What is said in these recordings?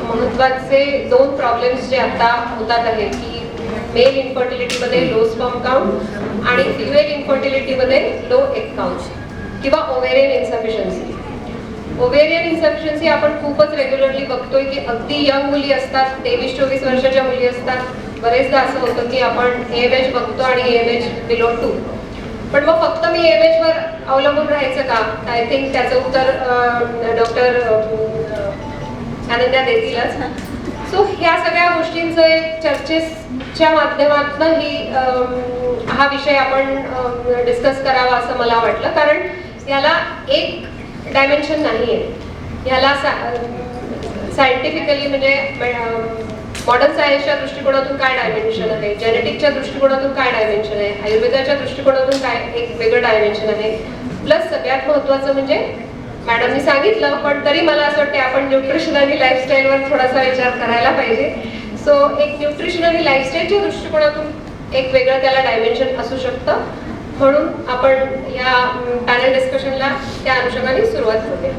महत्त्वाचे दोन प्रॉब्लेम्स जे आता होतात आहे की मेल इन्फर्टिलिटीमध्ये लो स्पर्म काउंट आणि फिमेल इन्फर्टिलिटीमध्ये लो एग काउंट किंवा ओव्हेरियन इन्सफिशियन्सी. ओव्हेरियन इन्सफिशियन्सी आपण खूपच रेग्युलरली बघतोय की अगदी यंग मुली असतात, 23-24 वर्षाच्या मुली असतात. बरेचदा असं होतं की आपण AMH बघतो आणि AMH बिलो 2. पण मग फक्त मी AMH वर अवलंबून राहायचं का? आय थिंक त्याचं उत्तर डॉक्टर अनन्या देतीलच. सो ह्या सगळ्या गोष्टींचं एक चर्चेच्या माध्यमातून हा विषय आपण डिस्कस करावा असं मला वाटलं, कारण याला एक डायमेन्शन नाही आहे. ह्याला सायंटिफिकली म्हणजे मॉडर्न सायन्सच्या दृष्टिकोनातून काय डायमेन्शन आहे, जेनेटिकच्या दृष्टिकोनातून काय डायमेन्शन आहे, आयुर्वेदाच्या दृष्टिकोनातून काय एक वेगळं डायमेन्शन आहे. प्लस सगळ्यात महत्त्वाचं म्हणजे मॅडमनी सांगितलं, पण तरी मला असं वाटतं आपण न्यूट्रिशन आणि लाईफस्टाईलवर थोडासा विचार करायला पाहिजे. सो एक न्यूट्रिशन आणि लाईफस्टाईलच्या दृष्टिकोनातून एक वेगळं त्याला डायमेन्शन असू शकतं. म्हणून आपण या पॅनल डिस्कशनला त्या अनुषंगाने सुरुवात करूया.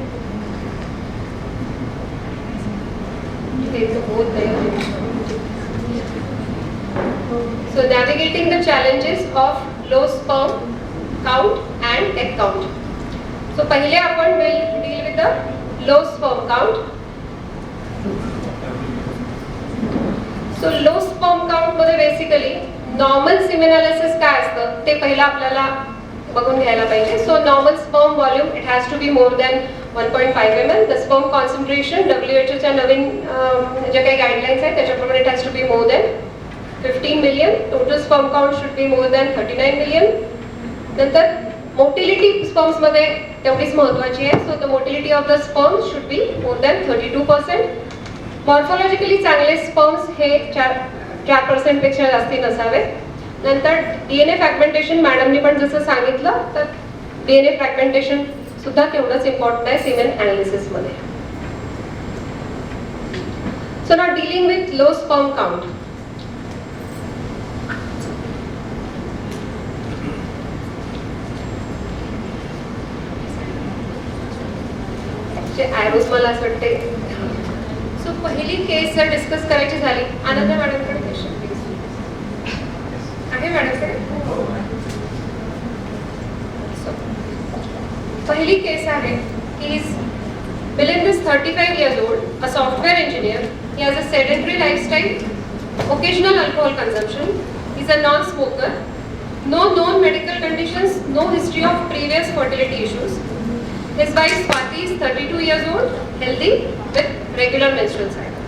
So navigating the challenges of low sperm count and egg count. So पहिले आपण will deal with the low sperm count. So low sperm count मध्ये बेसिकली नॉर्मल सीमेन एनालिसिस काय असतं ते पहिलं आपल्याला बघून घ्यायला पाहिजे. So normal sperm volume it has to be more than 1.5 ml. The sperm concentration WHO च्या नवीन ज्या काही गाईडलाईन्स आहेत त्याच्याप्रमाणे it has to be more than 15 million. Total sperm count should be more than 39 million. नंतर motility sperms मध्ये तेवढीच महत्त्वाची आहे. So the motility of the sperms should be more than 32%. मॉर्फॉलॉजिकली चांगले स्पर्म्स हे 4% पेक्षा जास्ती नसावेत. नंतर DNA फ्रॅगमेंटेशन मॅडमनी पण जसं सांगितलं तर DNA फ्रॅगमेंटेशन सुद्धा तेवढंच इम्पॉर्टंट आहे सीमेन अनालिसिस मध्ये. So now dealing with low sperm count. Arrows मला असं वाटते. सो पहिली केस जर डिस्कस करायची झाली, आनंद मॅडमकडे क्वेश्चन आहे मॅडमकडे. पहिली केस आहे की Milind is 35 years old, a software engineer. He has a sedentary lifestyle, occasional alcohol consumption. He is a non-smoker. No known medical conditions, no history of previous fertility issues. His wife Swati is 32 years old, healthy, with regular menstrual cycle.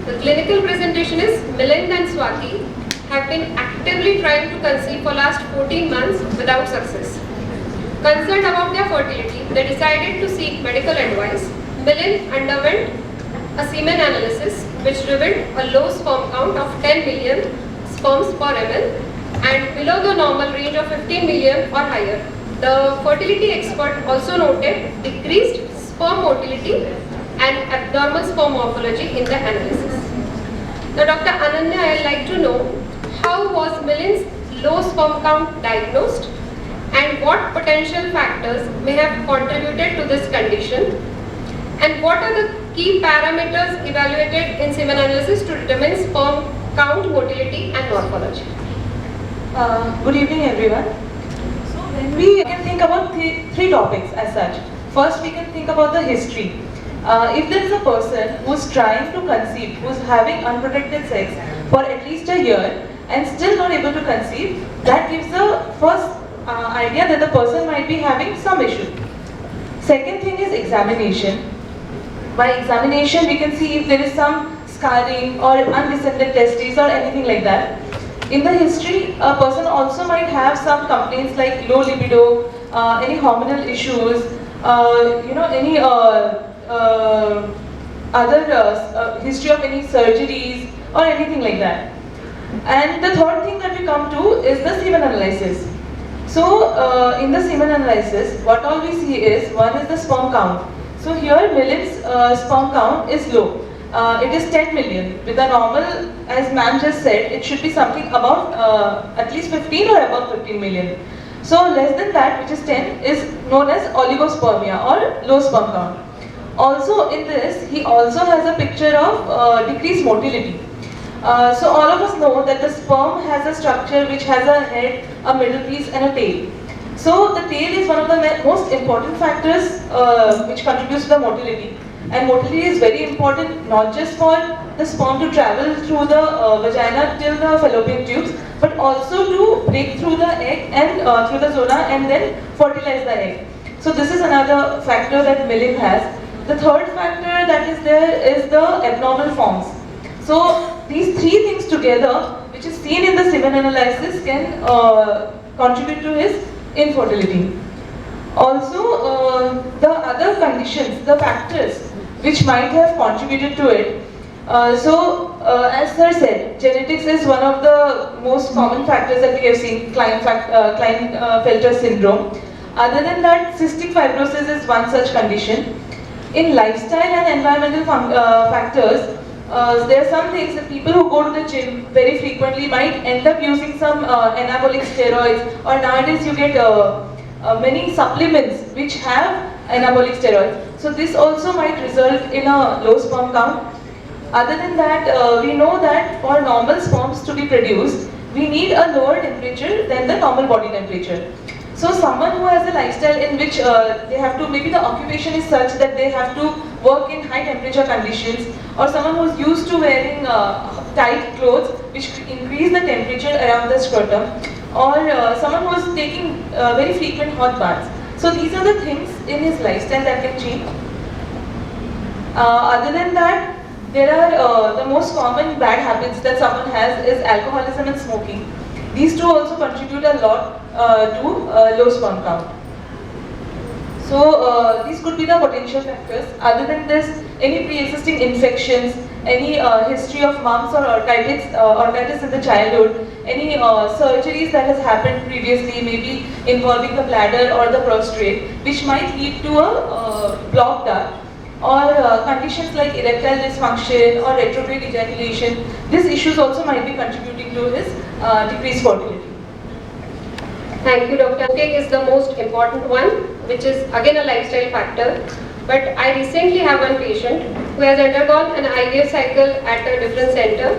The clinical presentation is Milind and Swati have been actively trying to conceive for last 14 months without success. Concerned about their fertility, they decided to seek medical advice. Milind underwent a semen analysis which revealed a low sperm count of 10 million sperms per ml and below the normal range of 15 million or higher. The fertility expert also noted decreased sperm motility and abnormal sperm morphology in the analysis. Now, Dr. Ananya, I would like to know how was Milind's low sperm count diagnosed and what potential factors may have contributed to this condition, and what are the key parameters evaluated in semen analysis to determine sperm count, motility and morphology. Good evening everyone. So when we can think about three topics as such. First we can think about the history. If there is a person who is trying to conceive, who is having unprotected sex for at least a year and still not able to conceive, that gives the first idea that the person might be having some issue. Second thing is examination. By examination we can see if there is some scarring or undescended testes or anything like that. In the history, a person also might have some complaints like low libido, any hormonal issues, any other history of any surgeries or anything like that. And the third thing that we come to is the semen analysis. So in the semen analysis, what all we see is, one is the sperm count. So here Milind's sperm count is low. It is 10 million. With the normal, as ma'am just said, it should be something about at least 15 or above 15 million. So less than that, which is 10, is known as oligospermia or low sperm count. Also in this, he also has a picture of decreased motility. So all of us know that the sperm has a structure which has a head, a middle piece and a tail. So the tail is one of the most important factors which contributes to the motility. And motility is very important not just for the sperm to travel through the vagina till the fallopian tubes, but also to break through the egg and through the zona and then fertilize the egg. So this is another factor that milling has. The third factor that is there is the abnormal forms. So these three things together, which is seen in the semen analysis, can contribute to his infertility. Also, the other conditions, the factors which might have contributed to it. As sir said, genetics is one of the most common factors that we have seen, Klinefelter syndrome. Other than that, cystic fibrosis is one such condition. In lifestyle and environmental factors, there are some things that people who go to the gym very frequently might end up using some anabolic steroids, or nowadays you get many supplements which have anabolic steroids. So this also might result in a low sperm count. Other than that, we know that for normal sperms to be produced, we need a lower temperature than the normal body temperature. So someone who has a lifestyle in which they have to, maybe the occupation is such that they have to work in high temperature conditions, or someone who's used to wearing tight clothes which increase the temperature around the scrotum, or someone who's taking very frequent hot baths. So these are the things in his lifestyle that can change. Other than that, there are the most common bad habits that someone has is alcoholism and smoking. These two also contribute a lot to low sperm count. So these could be the potential factors. Other than this, any pre-existing infections, any history of mumps or orchitis in the childhood, any surgeries that has happened previously, maybe involving the bladder or the prostate, which might lead to a blocked duct, or conditions like erectile dysfunction or retrograde ejaculation. These issues also might be contributing to his decreased fertility. Thank you, Dr. Smoking is the most important one, which is again a lifestyle factor. But I recently have one patient who has undergone an IVF cycle at a different center,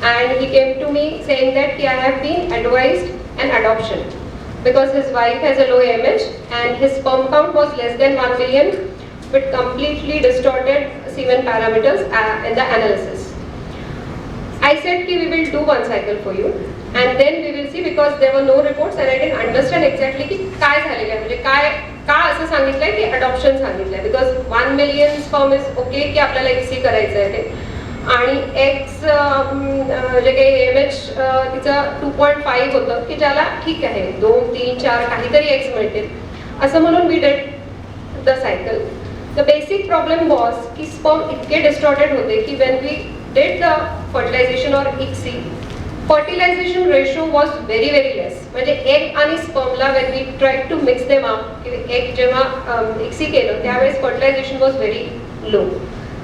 and he came to me saying that I have been advised an adoption because his wife has a low AMH and his sperm count was less than 1 million with completely distorted semen parameters in the analysis. I said we will do one cycle for you and then we will see, because there were no reports and I didn't understand exactly की काय झालेलं आहे, म्हणजे काय का असं सांगितलंय की adoption सांगितलंय, because 1 million sperm is okay की आपल्याला XC करायचं आहे ते, आणि X जे काही AMH तिचं 2.5 होतं की ज्याला ठीक आहे 2, 3, 4 काहीतरी X मिळतील असं म्हणून we did the cycle. The basic problem was की sperm इतके distorted होते की when we did the fertilization or ICSI, fertilization ratio was very less. म्हणजे egg आणि spermला when we tried to mix them up, egg जेव्हा ICSI केलं त्यावेळेस fertilization was very low.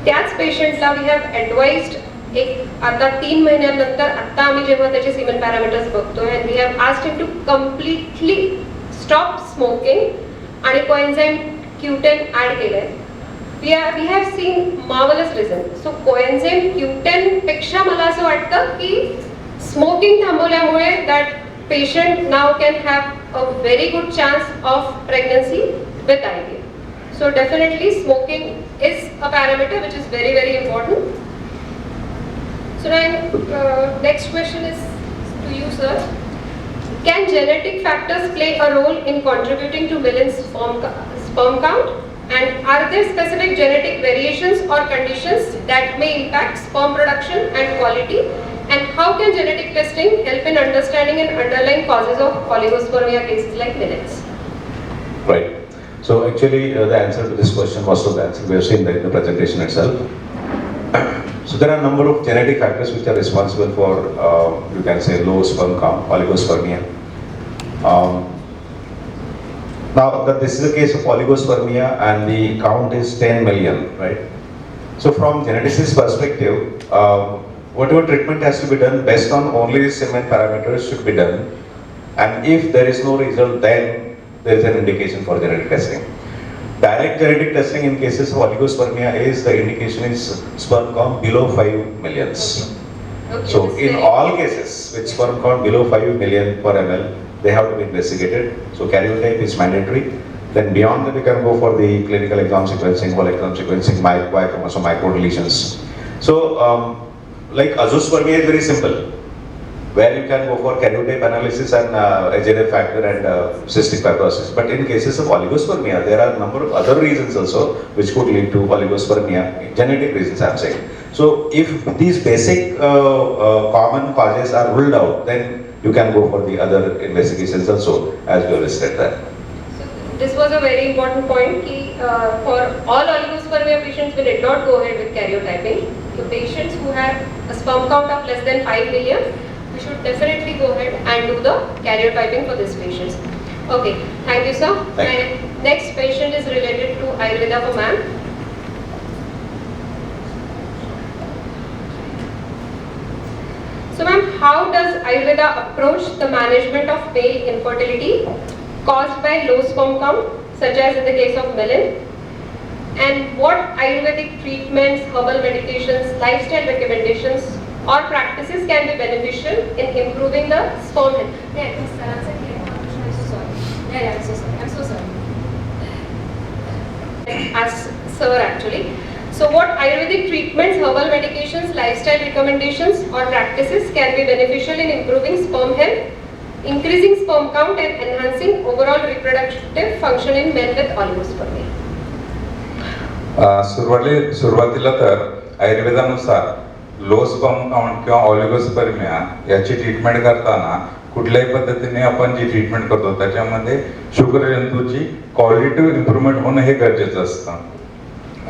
त्याच पेशंटला we have advised एक आता 3 महिन्यानंतर आता आम्ही जेव्हा त्याचे semen parameters बघतोय and we have asked him to completely stop smoking आणि coenzyme Q10 add केलंय. We have seen marvelous results. So coenzyme Q10 पेक्षा मला असं वाटतं की smoking थांबवल्यामुळे that patient now can have a very good chance of pregnancy with IVF. So definitely smoking is a parameter which is very important. So now next question is to you, sir. Can genetic factors play a role in contributing to Millen's sperm count? And are there specific genetic variations or conditions that may impact sperm production and quality? And how can genetic testing help in understanding and underlying causes of oligospermia cases like Millen's? Right. So actually the answer to this question was to the answer we have seen in the presentation itself. So there are a number of genetic factors which are responsible for, you can say, low sperm count, oligospermia. Now that this is a case of oligospermia and the count is 10 million, right? So from geneticist perspective, whatever treatment has to be done based on only semen parameters should be done, and if there is no result, then there is an indication for genetic testing. direct genetic testing in cases of oligospermia is the indication is sperm count below 5 millions. Okay, So this is in very- all cases with sperm count below 5 million per ml, they have to be investigated. So karyotype is mandatory. Then beyond that, we can go for the clinical exome sequencing, whole exome sequencing, Y chromosome micro deletions. So like azoospermia is very simple, where you can go for karyotype analysis and HLA factor and cystic fibrosis. But in cases of oligospermia, there are a number of other reasons also which could lead to oligospermia, genetic reasons I'm saying. So if these basic common causes are ruled out, then you can go for the other investigations also, as you have said that. So this was a very important point. Ki, for all oligospermia patients, we did not go ahead with karyotyping. The patients who have a sperm count of less than 5 million, we should definitely go ahead and do the karyotyping for these patients. Okay, thank you, sir. Thank you. My next patient is related to Ayurveda for ma'am. So, ma'am, how does Ayurveda approach the management of male infertility caused by low sperm count, such as in the case of Melin? And what Ayurvedic treatments, herbal medications, lifestyle recommendations or practices can be beneficial in improving the sperm health? Yeah, Mr. Answer, I'm so sorry. Yeah, I'm so sorry. I'm so sorry. As sir, actually. So, what Ayurvedic treatments, herbal medications, lifestyle recommendations or practices can be beneficial in improving sperm health, increasing sperm count and enhancing overall reproductive function in men with oligospermia? सुरुवातीला तर आयुर्वेदानुसार low sperm count किंवा oligospermia याची treatment करताना कुठल्याही पद्धतीने आपण जी treatment करतो त्याच्यामध्ये शुक्रजंतूची क्वालिटी इम्प्रूव्हमेंट होणं हे गरजेचं असतं.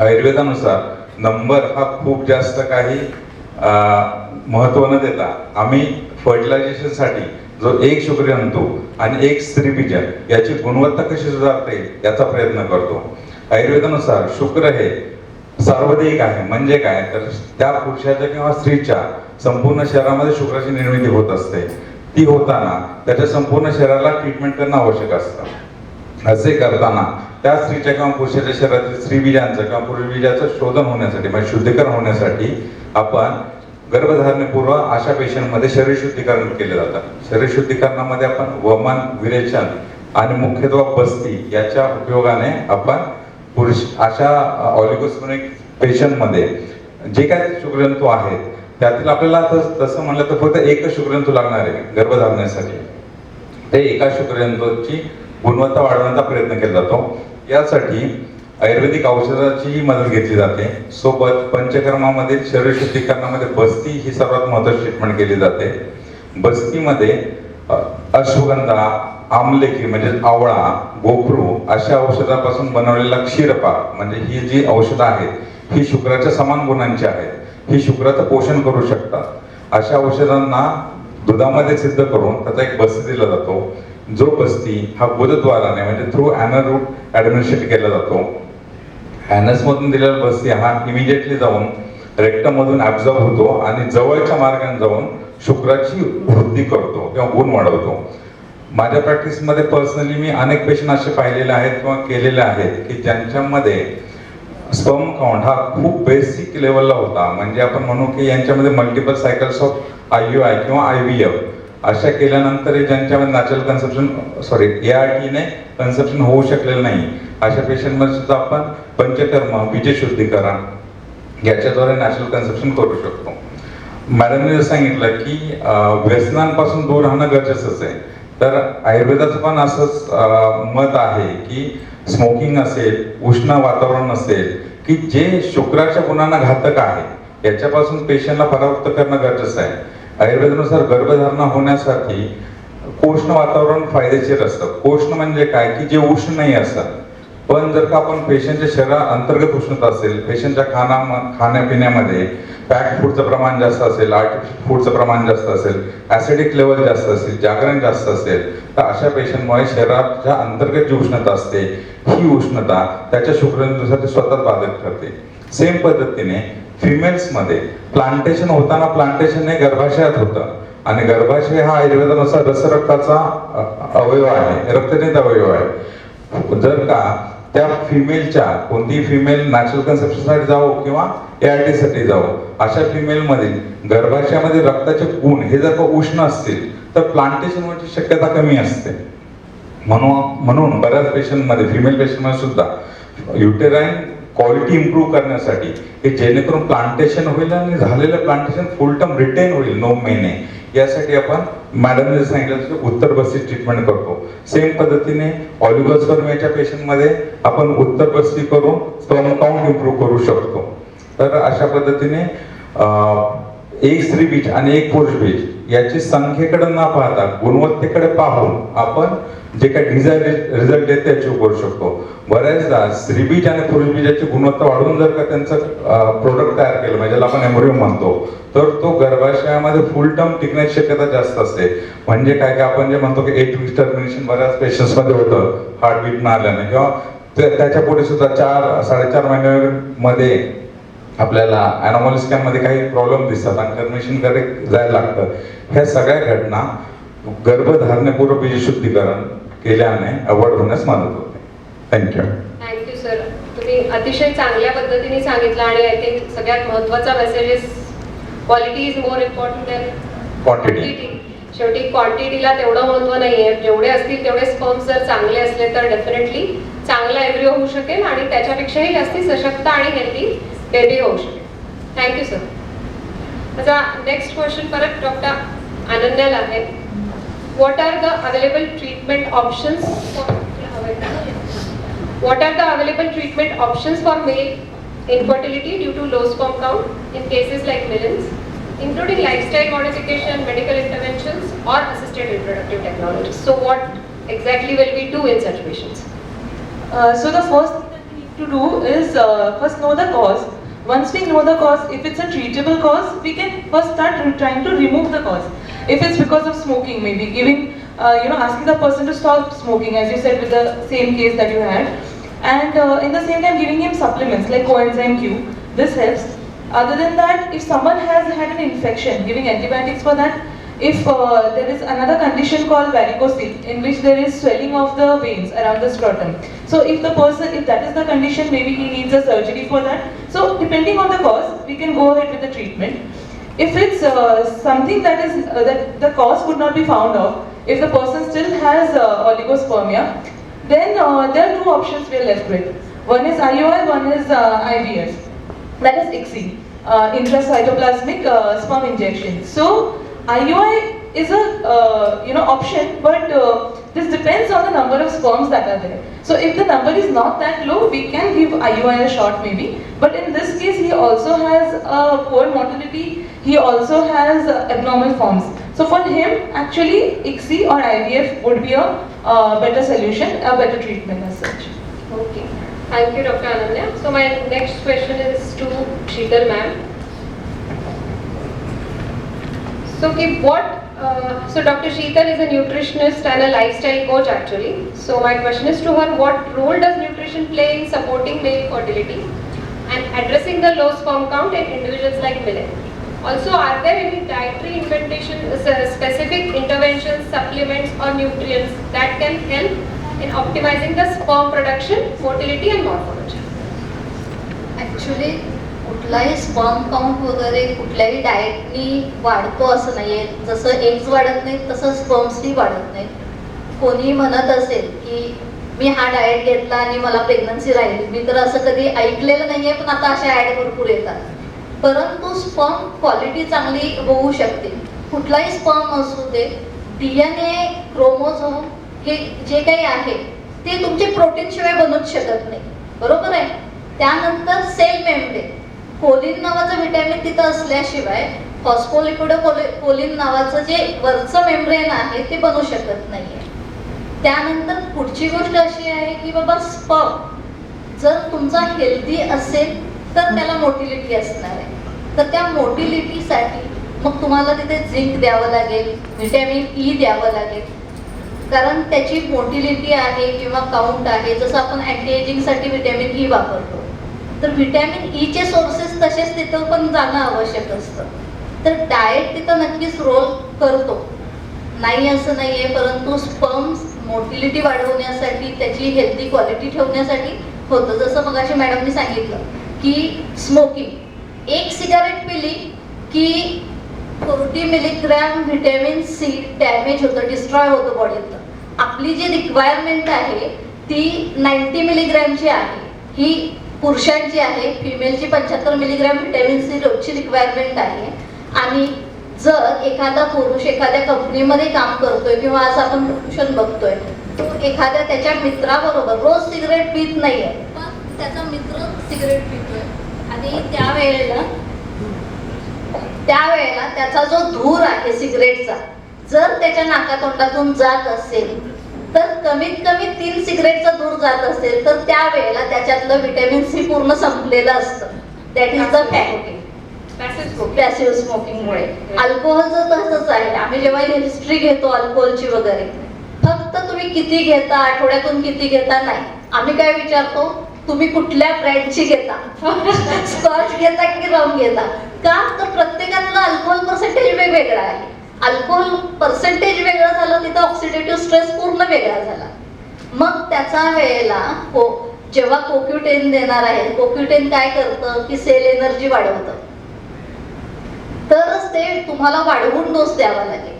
आयुर्वेदानुसार नंबर हा खूप जास्त काही महत्त्व न देता आम्ही फर्टिलायझेशनसाठी जो एक शुक्रजंतू आणि एक स्त्रीबीजन याची गुणवत्ता कशी सुधारता येईल याचा प्रयत्न करतो. आयुर्वेदानुसार शुक्र हे सार्वदेहिक आहे, म्हणजे काय तर त्या पुरुषाच्या किंवा स्त्रीच्या संपूर्ण शरीरामध्ये शुक्राची निर्मिती होत असते. ती होताना त्याच्या संपूर्ण शरीराला ट्रीटमेंट करणं आवश्यक असतं. असे करताना त्या स्त्रीच्या किंवा पुरुषाच्या शरीरातील स्त्रीबीजांचं किंवा पुरुषबीजाचं शोधन होण्यासाठी म्हणजे शुद्धीकरण होण्यासाठी आपण गर्भधारणेपूर्व अशा पेशंटमध्ये शरीर शुद्धीकरण केले जातं. शरीर शुद्धीकरणामध्ये आपण वमन, विरेचन आणि मुख्यत्वे बस्ती याच्या उपयोगाने आपण पुरुष अशा ऑलिगोस्पर्मिक पेशंटमध्ये जे काही शुक्रजंतू आहेत त्यातील आपल्याला तसं म्हणलं तर फक्त एकच शुक्रजंतू लागणार आहे गर्भधारणेसाठी. ते एका शुक्रजंतूची गुणवत्ता वाढवण्याचा प्रयत्न केला जातो. यासाठी आयुर्वेदिक औषधाचीही मदत घेतली जाते. सोबत पंचकर्मामध्ये शरीर शुद्धीकरणामध्ये बस्ती ही सर्वात महत्त्वाची ट्रीटमेंट केली जाते. बस्तीमध्ये अश्वगंधा, आमलेखी म्हणजे आवळा, गोखरू अशा औषधापासून बनवलेला क्षीरपाक म्हणजे ही जी औषधं आहेत ही शुक्राच्या समान गुणांची आहेत. ही शुक्राचं पोषण करू शकतात. अशा औषधांना दुधामध्ये सिद्ध करून त्याचा एक बस्ती दिला जातो. जो बस्ती हा गुदद्वाराने म्हणजे थ्रू ॲनल रूट ॲडमिनिस्ट्रेट केला जातो. ॲनस मधून दिलेला बस्ती हा इमिजिएटली जाऊन रेक्टम मधून ऍब्झॉर्ब होतो आणि जवळच्या मार्गाने जाऊन शुक्राची वृद्धी करतो किंवा गुण वाढवतो. माझ्या प्रॅक्टिसमध्ये पर्सनली मी अनेक पेशंट असे पाहिलेले आहेत किंवा केलेले आहेत की ज्यांच्यामध्ये स्पर्म काउंट हा खूप बेसिक लेवलला होता. म्हणजे आपण म्हणू की यांच्यामध्ये मल्टिपल सायकल्स ऑफ IUI किंवा IVF अशा केल्यानंतर ज्यांच्यामध्ये नॅचरल कन्सेप्शन ART ने कन्सेप्शन होऊ शकलेलं नाही अशा पेशंटमध्ये सुद्धा आपण पंचकर्म, बीजशुद्धीकरण याच्याद्वारे नॅचरल कन्सेप्शन करू शकतो. मॅडमने सांगितलं की व्यसनांपासून दूर राहणं गरजेचंच आहे. तर आयुर्वेदाचं पण असंच मत आहे की स्मोकिंग असेल, उष्ण वातावरण असेल की जे शुक्राच्या गुणांना घातक आहे याच्यापासून पेशंटला परावृत्त करणं गरजेचं आहे. आयुर्वेदानुसार गर्भधारणा होण्यासाठी कोष्ण वातावरण फायदेशीर असतं. कोष्ण म्हणजे काय की जे उष्ण नाही असतं. पण जर का आपण पेशंटच्या शरीरात अंतर्गत उष्णता असेल, पेशंटच्या खाण्यापिण्यामध्ये पॅक्ड फूडचं प्रमाण जास्त असेल, आर्टिफिशियल फूडचं प्रमाण जास्त असेल, ऍसिडिक लेवल जास्त असेल, जागरण जास्त असेल तर अशा पेशंटमुळे शरीराच्या अंतर्गत जी उष्णता असते ही उष्णता त्याच्या शुक्रजंतूसाठी स्वतःच बाधक ठरते. सेम पद्धतीने फिमेल्समध्ये प्लांटेशन होताना प्लांटेशन हे गर्भाशयात होतं आणि गर्भाशय हा आयुर्वेदानुसार रसरक्ताचा अवयव आहे, रक्तजनित अवयव आहे. जर का त्या फिमेलच्या, कोणतीही फिमेल नॅचरल कन्सेप्शनसाठी जावो किंवा ART साठी जावो, अशा फिमेलमध्ये गर्भाशयामध्ये रक्ताचे गुण हे जर का उष्ण असतील तर प्लांटेशन होण्याची शक्यता कमी असते. म्हणून बऱ्याच पेशंटमध्ये, फिमेल पेशंटमध्ये सुद्धा युटेराईन क्वालिटी इम्प्रूव्ह करण्यासाठी हे जेणेकरून प्लांटेशन होईल आणि झालेलं प्लांटेशन फुल टर्म रिटेन होईल 9 महिने, यासाठी आपण मॅडमने सांगितलं उत्तर बस्ती ट्रीटमेंट करतो. सेम पद्धतीने ऑलिगोस्पर्मियाच्या पेशंटमध्ये आपण उत्तर बस्ती करून स्पर्म काउंट इम्प्रूव्ह करू शकतो. तर अशा पद्धतीने एक स्त्री बीज आणि एक पुरुष बीज याची संख्येकडे न पाहता गुणवत्तेकडे पाहून आपण जे काही डिझायर रिझल्ट आहे ते अचीव्ह करू शकतो. बऱ्याचदा स्त्री बीज आणि पुरुष बीजाची गुणवत्ता वाढवून जर का त्यांचं प्रोडक्ट तयार केलं म्हणजे ज्याला आपण एम्ब्रियो म्हणतो, तर तो गर्भाशयामध्ये फुल टर्म टिकण्याची शक्यता जास्त असते. म्हणजे काय की आपण जे म्हणतो की 8 weeks टर्मिनेशन बऱ्याच पेशंट्समध्ये होतं हार्टबीट न आल्याने, किंवा त्याच्या पुढे सुद्धा 4-4.5 महिन्यामध्ये आपल्याला अॅनॉमली स्कॅनमध्ये काही प्रॉब्लेम दिसतात आणि टर्मिनेशनकडे जायला लागतं. ह्या सगळ्या घटना गर्भधारणेपूर्व बीजशुद्धीकरण केल्याने अवॉइड होण्यास मदत होते. थँक्यू. Thank you sir. तुम्ही अतिशय चांगल्या पद्धतीने सांगितलं आणि आय थिंक सगळ्यात महत्त्वाचा message quality is more important than quantity. शेवटी क्वांटिटीला तेवढं महत्त्व नाही आहे, जेवढे असतील तेवढे स्पर्म्स जर चांगले असले तर डेफिनेटली चांगला एम्ब्रियो होऊ शकेल आणि त्याच्यापेक्षाही जास्ती सशक्त आणि हेल्दी बेबी होऊ शकेल. Thank you sir. माझा नेक्स्ट क्वेश्चन परत डॉक्टर अनन्याला आहे. What are the available treatment options for male infertility due to low sperm count in cases like Millens, including lifestyle modification, medical interventions, or assisted reproductive technologies? So what exactly will we do in such patients? So the first thing that we need to do is first know the cause. Once we know the cause, if it's a treatable cause, we can first start trying to remove the cause. If it's because of smoking, maybe giving, asking the person to stop smoking, as you said with the same case that you had, and in the same time giving him supplements like coenzyme Q. This helps. Other than that, if someone has had an infection, giving antibiotics for that. If there is another condition called varicocele, in which there is swelling of the veins around the scrotum. So if that is the condition, maybe he needs a surgery for that. So depending on the cause, we can go ahead with the treatment. If it's something that that the cause could not be found of, if the person still has oligospermia, then there are 2 options we are left with. One is IUI, one is IVF. That is ICSI, intracytoplasmic sperm injection. So IUI is a option, but this depends on the number of sperms that are there. So if the number is not that low, we can give IUI a shot maybe. But in this case, he also has a poor motility. He also has abnormal forms. So for him, actually, ICSI or IVF would be a better solution, a better treatment as such. Okay. Thank you, Dr. Ananya. So my next question is to Sheetal ma'am. So Dr. Sheetal is a nutritionist and a lifestyle coach actually. So my question is to her, what role does nutrition play in supporting male fertility and addressing the low sperm count in individuals like Millen? Also, are there any dietary specific interventions, supplements or nutrients that can help in optimizing the sperm production, motility and morphology? Actually कुठलाही sperm count वगैरे कुठल्याही डाएटनी वाढतो असं नाही आहे. जसं eggs वाढत नाहीत तसं स्पर्म्सही वाढत नाहीत. कोणी म्हणत असेल की मी हा डाएट घेतला आणि मला प्रेग्नन्सी राहिली, मी तर असं कधी ऐकलेलं नाही आहे, पण आता अशा ॲड भरपूर येतात. परंतु स्पर्म क्वालिटी चांगली होऊ शकते. कुठलाही स्पर्म असू दे, DNA, क्रोमोझोम हे जे काही आहे ते तुमचे प्रोटीनशिवाय बनूच शकत नाही, बरोबर आहे. त्यानंतर सेल मेम्ब्रेन, कोलिन नावाचं व्हिटॅमिन तिथं असल्याशिवाय फॉस्फोलिपिड कोलिन नावाचं जे वरचं मेम्ब्रेन आहे ते बनू शकत नाहीये. त्यानंतर पुढची गोष्ट अशी आहे की बाबा स्पर्म जर तुमचा हेल्दी असेल तर त्याला मोटिलिटी असणार आहे. तर त्या मोटिलिटीसाठी मग तुम्हाला तिथे झिंक द्यावं लागेल, व्हिटॅमिन ई द्यावं लागेल, कारण त्याची मोटिलिटी आहे किंवा काउंट आहे. जसं आपण अँटी एजिंगसाठी व्हिटॅमिन ई वापरतो, तर व्हिटॅमिन ईचे सोर्सेस तसेच तिथं पण जाणं आवश्यक असतं. तर डाएट तिथं नक्कीच रोल करतो, नाही असं नाही आहे. परंतु स्पर्म्स मोटिलिटी वाढवण्यासाठी, त्याची हेल्दी क्वालिटी ठेवण्यासाठी होतं. जसं मगाशी मॅडमनी सांगितलं की स्मोकिंग, एक सिगारेट पिली की 40 मिलीग्रॅम व्हिटॅमिन सी डॅमेज होतं, डिस्ट्रॉय होतं बॉडीतलं. आपली जी रिक्वायरमेंट आहे ती 90 मिलीग्रॅमची आहे, ही पुरुषांची आहे. फिमेलची 75 मिलीग्रॅम व्हिटॅमिन सी रोजची रिक्वायरमेंट आहे. आणि जर एखादा पुरुष एखाद्या कंपनीमध्ये काम करतोय किंवा आज आपण प्रदूषण बघतोय, तो एखाद्या त्याच्या मित्राबरोबर रोज सिगरेट पित नाहीये, पण त्याचा मित्र सिगरेट पितोय आणि त्यावेळेला त्याचा जो धूर आहे सिगरेटचा जर त्याच्या नाकातोंडातून जात असेल, तर कमीत कमी 3 सिगरेटचा धूर जात असेल, तर त्यावेळेला त्याच्यातलं व्हिटॅमिन सी पूर्ण संपलेलं असतं. That is the fact. Passive स्मोकिंगमुळे. अल्कोहोलचं तसंच आहे. आम्ही जेव्हा हिस्ट्री घेतो अल्कोहोलची वगैरे, फक्त तुम्ही किती घेता, आठवड्यातून किती घेता नाही, आम्ही काय विचारतो, तुम्ही कुठल्या ब्रँडची घेता, स्कॉच घेता की रम घेता. का तर प्रत्येकातलं अल्कोहोल पर्सेंटेज वेगवेगळा आहे. अल्कोहोल पर्सेंटेज वेगळं झालं, तिथं ऑक्सिडेटिव्ह स्ट्रेस पूर्ण वेगळा झाला. मग त्याचा वेळेला जेव्हा कोक्युटेन देणार आहे, कोक्युटेन काय करतं की सेल एनर्जी वाढवतं, तरच ते तुम्हाला वाढवून डोस द्यावा लागेल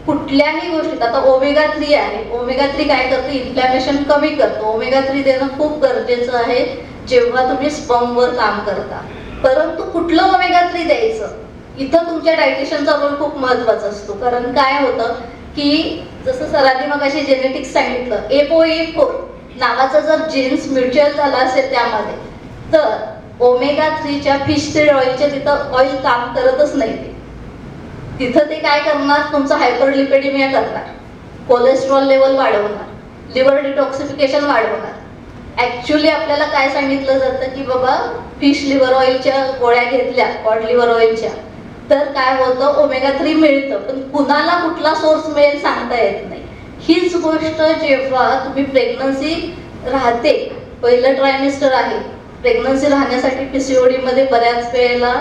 कुठल्याही गोष्टीत. आता ओमेगा 3 आहे, ओमेगा 3 काय करतं, इन्फ्लॅमेशन कमी करतं. ओमेगा 3 देणं खूप गरजेचं आहे जेव्हा तुम्ही स्पर्मवर काम करता. परंतु कुठलं ओमेगा 3 द्यायचं, इथं तुमच्या डायटिशियनचा रोल खूप महत्वाचा असतो. कारण काय होतं की जसं सरांनी मगाशी जेनेटिक्स सांगितलं, ApoE4 नावाचा जर जीन्स म्युच्युअल झाला असेल त्यामध्ये, तर ओमेगा 3च्या फिश सीड ऑइलच्या तिथं ऑइल काम करतच नाही. तिथं ते काय करणार, तुमचं हायपरलिपिडेमिया करणार, कोलेस्ट्रॉल लेवल वाढवणार, लिव्हर डिटॉक्सिफिकेशन वाढवणार. ऍक्च्युली आपल्याला काय सांगितलं जातं की बाबा फिश लिव्हर ऑइलच्या गोळ्या घेतल्या, कॉड लिव्हर ऑइलच्या, तर काय होतं, ओमेगा 3 मिळतं. पण कुणाला कुठला सोर्स मिळेल सांगता येत नाही. हीच गोष्ट जेव्हा तुम्ही प्रेग्नन्सी राहते, पहिलं ट्रायमिस्टर आहे, प्रेग्नन्सी राहण्यासाठी पीसीओडी मध्ये बऱ्याच वेळेला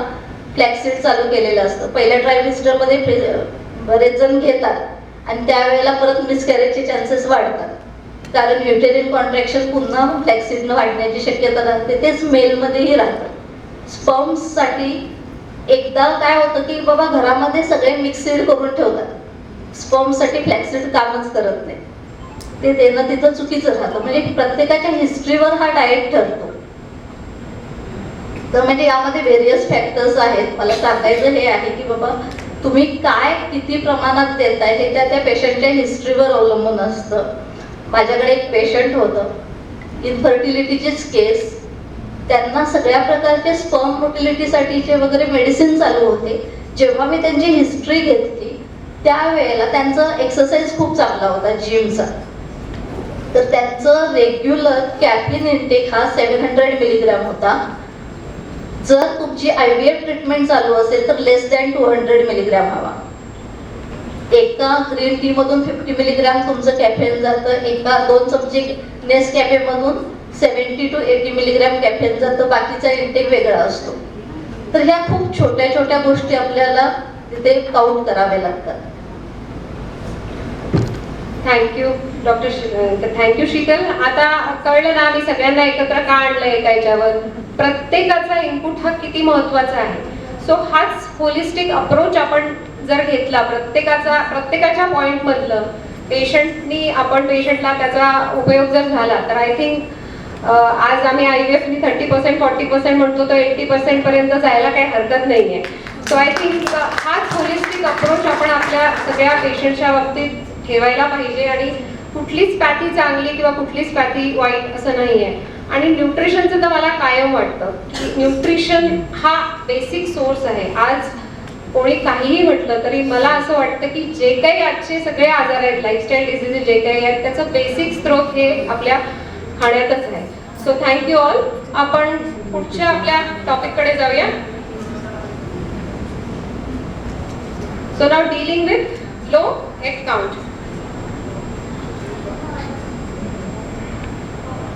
फ्लॅक्सीड चालू केलेलं असतं. पहिल्या ट्रायमिस्टर मध्ये बरेच जण घेतात आणि त्यावेळेला परत मिसकॅरेजचे चान्सेस वाढतात, कारण युटेरिन कॉन्ट्रॅक्शन पुन्हा फ्लॅक्सीडनं वाढण्याची शक्यता राहते. तेच मेलमध्येही राहतं. स्पर्म्ससाठी एकदा काय होतं की बाबा घरामध्ये सगळे मिक्सिड करून ठेवतात, स्पर्मसाठी फ्लॅक्सीड कामच करत नाही, ते देणं तिथं चुकीचं राहतं. म्हणजे प्रत्येकाच्या हिस्ट्रीवर हा डाएट ठरतो. तर म्हणजे यामध्ये व्हेरियस फॅक्टर्स आहेत. मला सांगायचं हे आहे की बाबा तुम्ही काय किती प्रमाणात देताय हे त्या पेशंटच्या हिस्ट्रीवर अवलंबून असतं. माझ्याकडे एक पेशंट होतं, इन्फर्टिलिटीचेच केस, त्यांना सगळ्या प्रकारचे स्पर्म मोटिलिटीसाठीचे वगैरे मेडिसिन चालू होते. जेव्हा मी त्यांची हिस्ट्री घेतली त्यावेळेला त्यांचा एक्सरसाइज खूप चांगला होता, जिमचा. तर त्यांचं रेग्युलर कॅफिन इनटेक हा 700 मिलीग्रॅम होता. जर तुमची IVF ट्रीटमेंट चालू असेल तर लेस दॅन 200 मिलीग्रॅम हवा. एका ग्रीन टी मधून 50 मिलीग्रॅम तुमचं कॅफेन जातं, एका 2 चमचे नेस कॅफे मधून 70 to 80 मिलीग्रॅम कॅफेन जातं, बाकीचा इंटेक वेगळा असतो. तर ह्या खूप छोट्या छोट्या गोष्टी आपल्याला तिथे काउंट करावे लागतात. Thank you doctor thank you Sheetal. आता कळलं ना आम्ही सगळ्यांना एकत्र का आणलंय एका याच्यावर. प्रत्येकाचा इनपुट हा किती महत्वाचा आहे. सो हाच होलिस्टिक अप्रोच आपण जर घेतला प्रत्येकाच्या पॉइंट मधलं, आपण पेशंटला त्याचा उपयोग जर झाला, तर आय थिंक आज आम्ही IVF नी 30% 40% म्हणतो, तर 80% पर्यंत जायला काही हरकत नाहीये. सो आय थिंक हाच होलिस्टिक अप्रोच आपण आपल्या सगळ्या पेशंटच्या बाबतीत ठेवायला पाहिजे. आणि कुठलीच पॅथी चांगली किंवा कुठलीच पॅथी वाईट असं नाहीये. आणि न्यूट्रिशनचं तर मला कायम वाटतं की न्यूट्रिशन हा बेसिक सोर्स आहे. आज कोणी काहीही म्हटलं तरी मला असं वाटतं की जे काही आजचे सगळे आजार आहेत, लाईफस्टाईल डिसीजेस जे काही आहेत, त्याचं बेसिक स्त्रोत हे आपल्या खाण्यातच आहे. So thank you all. आपण पुढच्या आपल्या टॉपिककडे जाऊया. So now dealing with low egg count.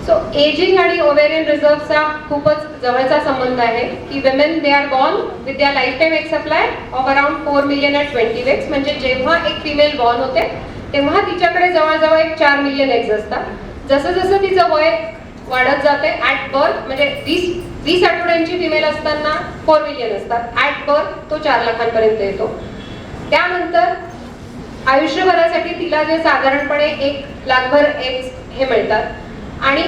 So ageing आणि ओव्हेरियन रिझर्व्हचा खूपच जवळचा संबंध आहे की women they are born with their life time egg supply of around 4 million at 20 weeks. म्हणजे जेव्हा एक फिमेल बॉर्न होते तेव्हा तिच्याकडे जवळजवळ एक 4 मिलियन एग्ज असतात. जसं जसं तिचं वय वाढत जाते ॲट बर्थ, म्हणजे 20 आठवड्यांची फिमेल असताना 4 मिलियन असतात. ॲट बर्थ तो 4 लाखांपर्यंत येतो. त्यानंतर आयुष्यभरासाठी तिला जे साधारणपणे 1 लाखभर एग्ज हे मिळतात. आणि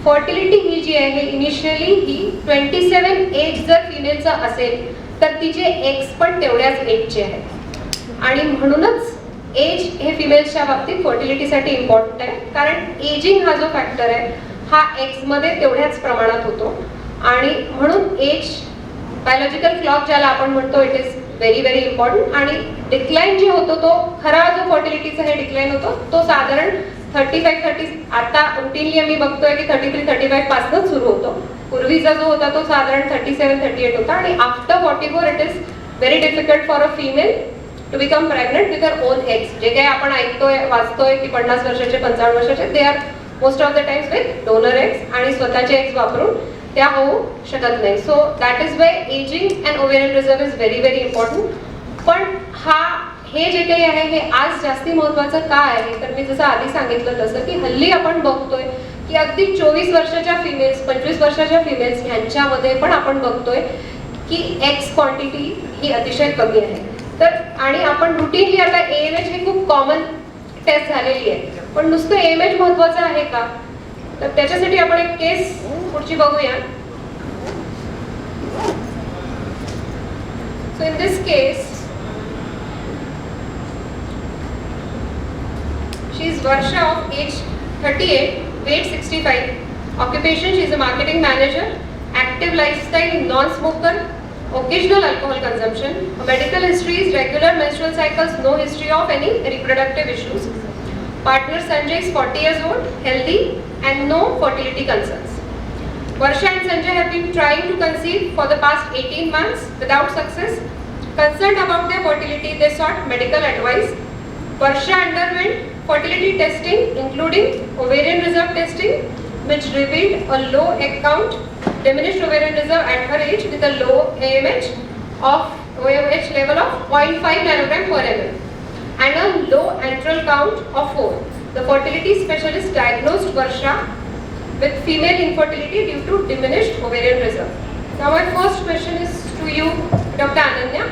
फर्टिलिटी ही जी आहे इनिशियली ही 27 एज जर फिमेलचा असेल तर तिचे एग्ज पण तेवढ्याच एजचे आहेत. आणि म्हणूनच एज हे फिमेल्सच्या बाबतीत फर्टिलिटीसाठी इम्पॉर्टंट आहे, कारण एजिंग हा जो फॅक्टर आहे हा एग्जमध्ये तेवढ्याच प्रमाणात होतो. आणि म्हणून एज बायोलॉजिकल क्लॉक ज्याला आपण म्हणतो it is very very important. आणि डिक्लाईन जे होतो तो खरा जो फर्टिलिटीचा हे डिक्लाईन होतो तो साधारण 35-30 आता रुटीनली आम्ही बघतोय की 33-35 पासूनच सुरू होतो. पूर्वीचा जो होता तो साधारण 37-38 होता. आणि after 44 it is very difficult for a female to become pregnant with her own eggs. जे काही आपण ऐकतोय वाचतोय की 50 वर्षाचे 55 वर्षाचे they are most of the times with donor eggs आणि स्वतःचे एग्स वापरून त्या होऊ शकत नाही. So that is why ageing and ovarian reserve is very very important. पण हे जे काही आहे हे आज जास्ती महत्त्वाचं का आहे तर मी जसं आधी सांगितलं तसं की हल्ली आपण बघतोय की अगदी 24 वर्षाच्या फिमेल्स 25 वर्षाच्या फिमेल्स ह्यांच्यामध्ये पण आपण बघतोय की एक्स क्वांटिटी ही अतिशय कमी आहे. तर आणि आपण रुटीनली आता AMH ही खूप कॉमन टेस्ट झालेली आहे. पण नुसतं AMH महत्त्वाचं आहे का तर त्याच्यासाठी आपण एक केस पुढची बघूया. So in this case she is Varsha of age 38, weight 65, occupation she is a marketing manager, active lifestyle, non-smoker, occasional alcohol consumption, her medical history is regular menstrual cycles, no history of any reproductive issues. Partner Sanjay is 40 years old, healthy and no fertility concerns. Varsha and Sanjay have been trying to conceive for the past 18 months without success. Concerned about their fertility, they sought medical advice. Varsha underwent fertility testing including ovarian reserve testing which revealed a low egg count, diminished ovarian reserve at her age with a low AMH level of 0.5 nanogram per ml and a low antral count of 4. The fertility specialist diagnosed Varsha with female infertility due to diminished ovarian reserve. Now my first question is to you, Dr. Ananya.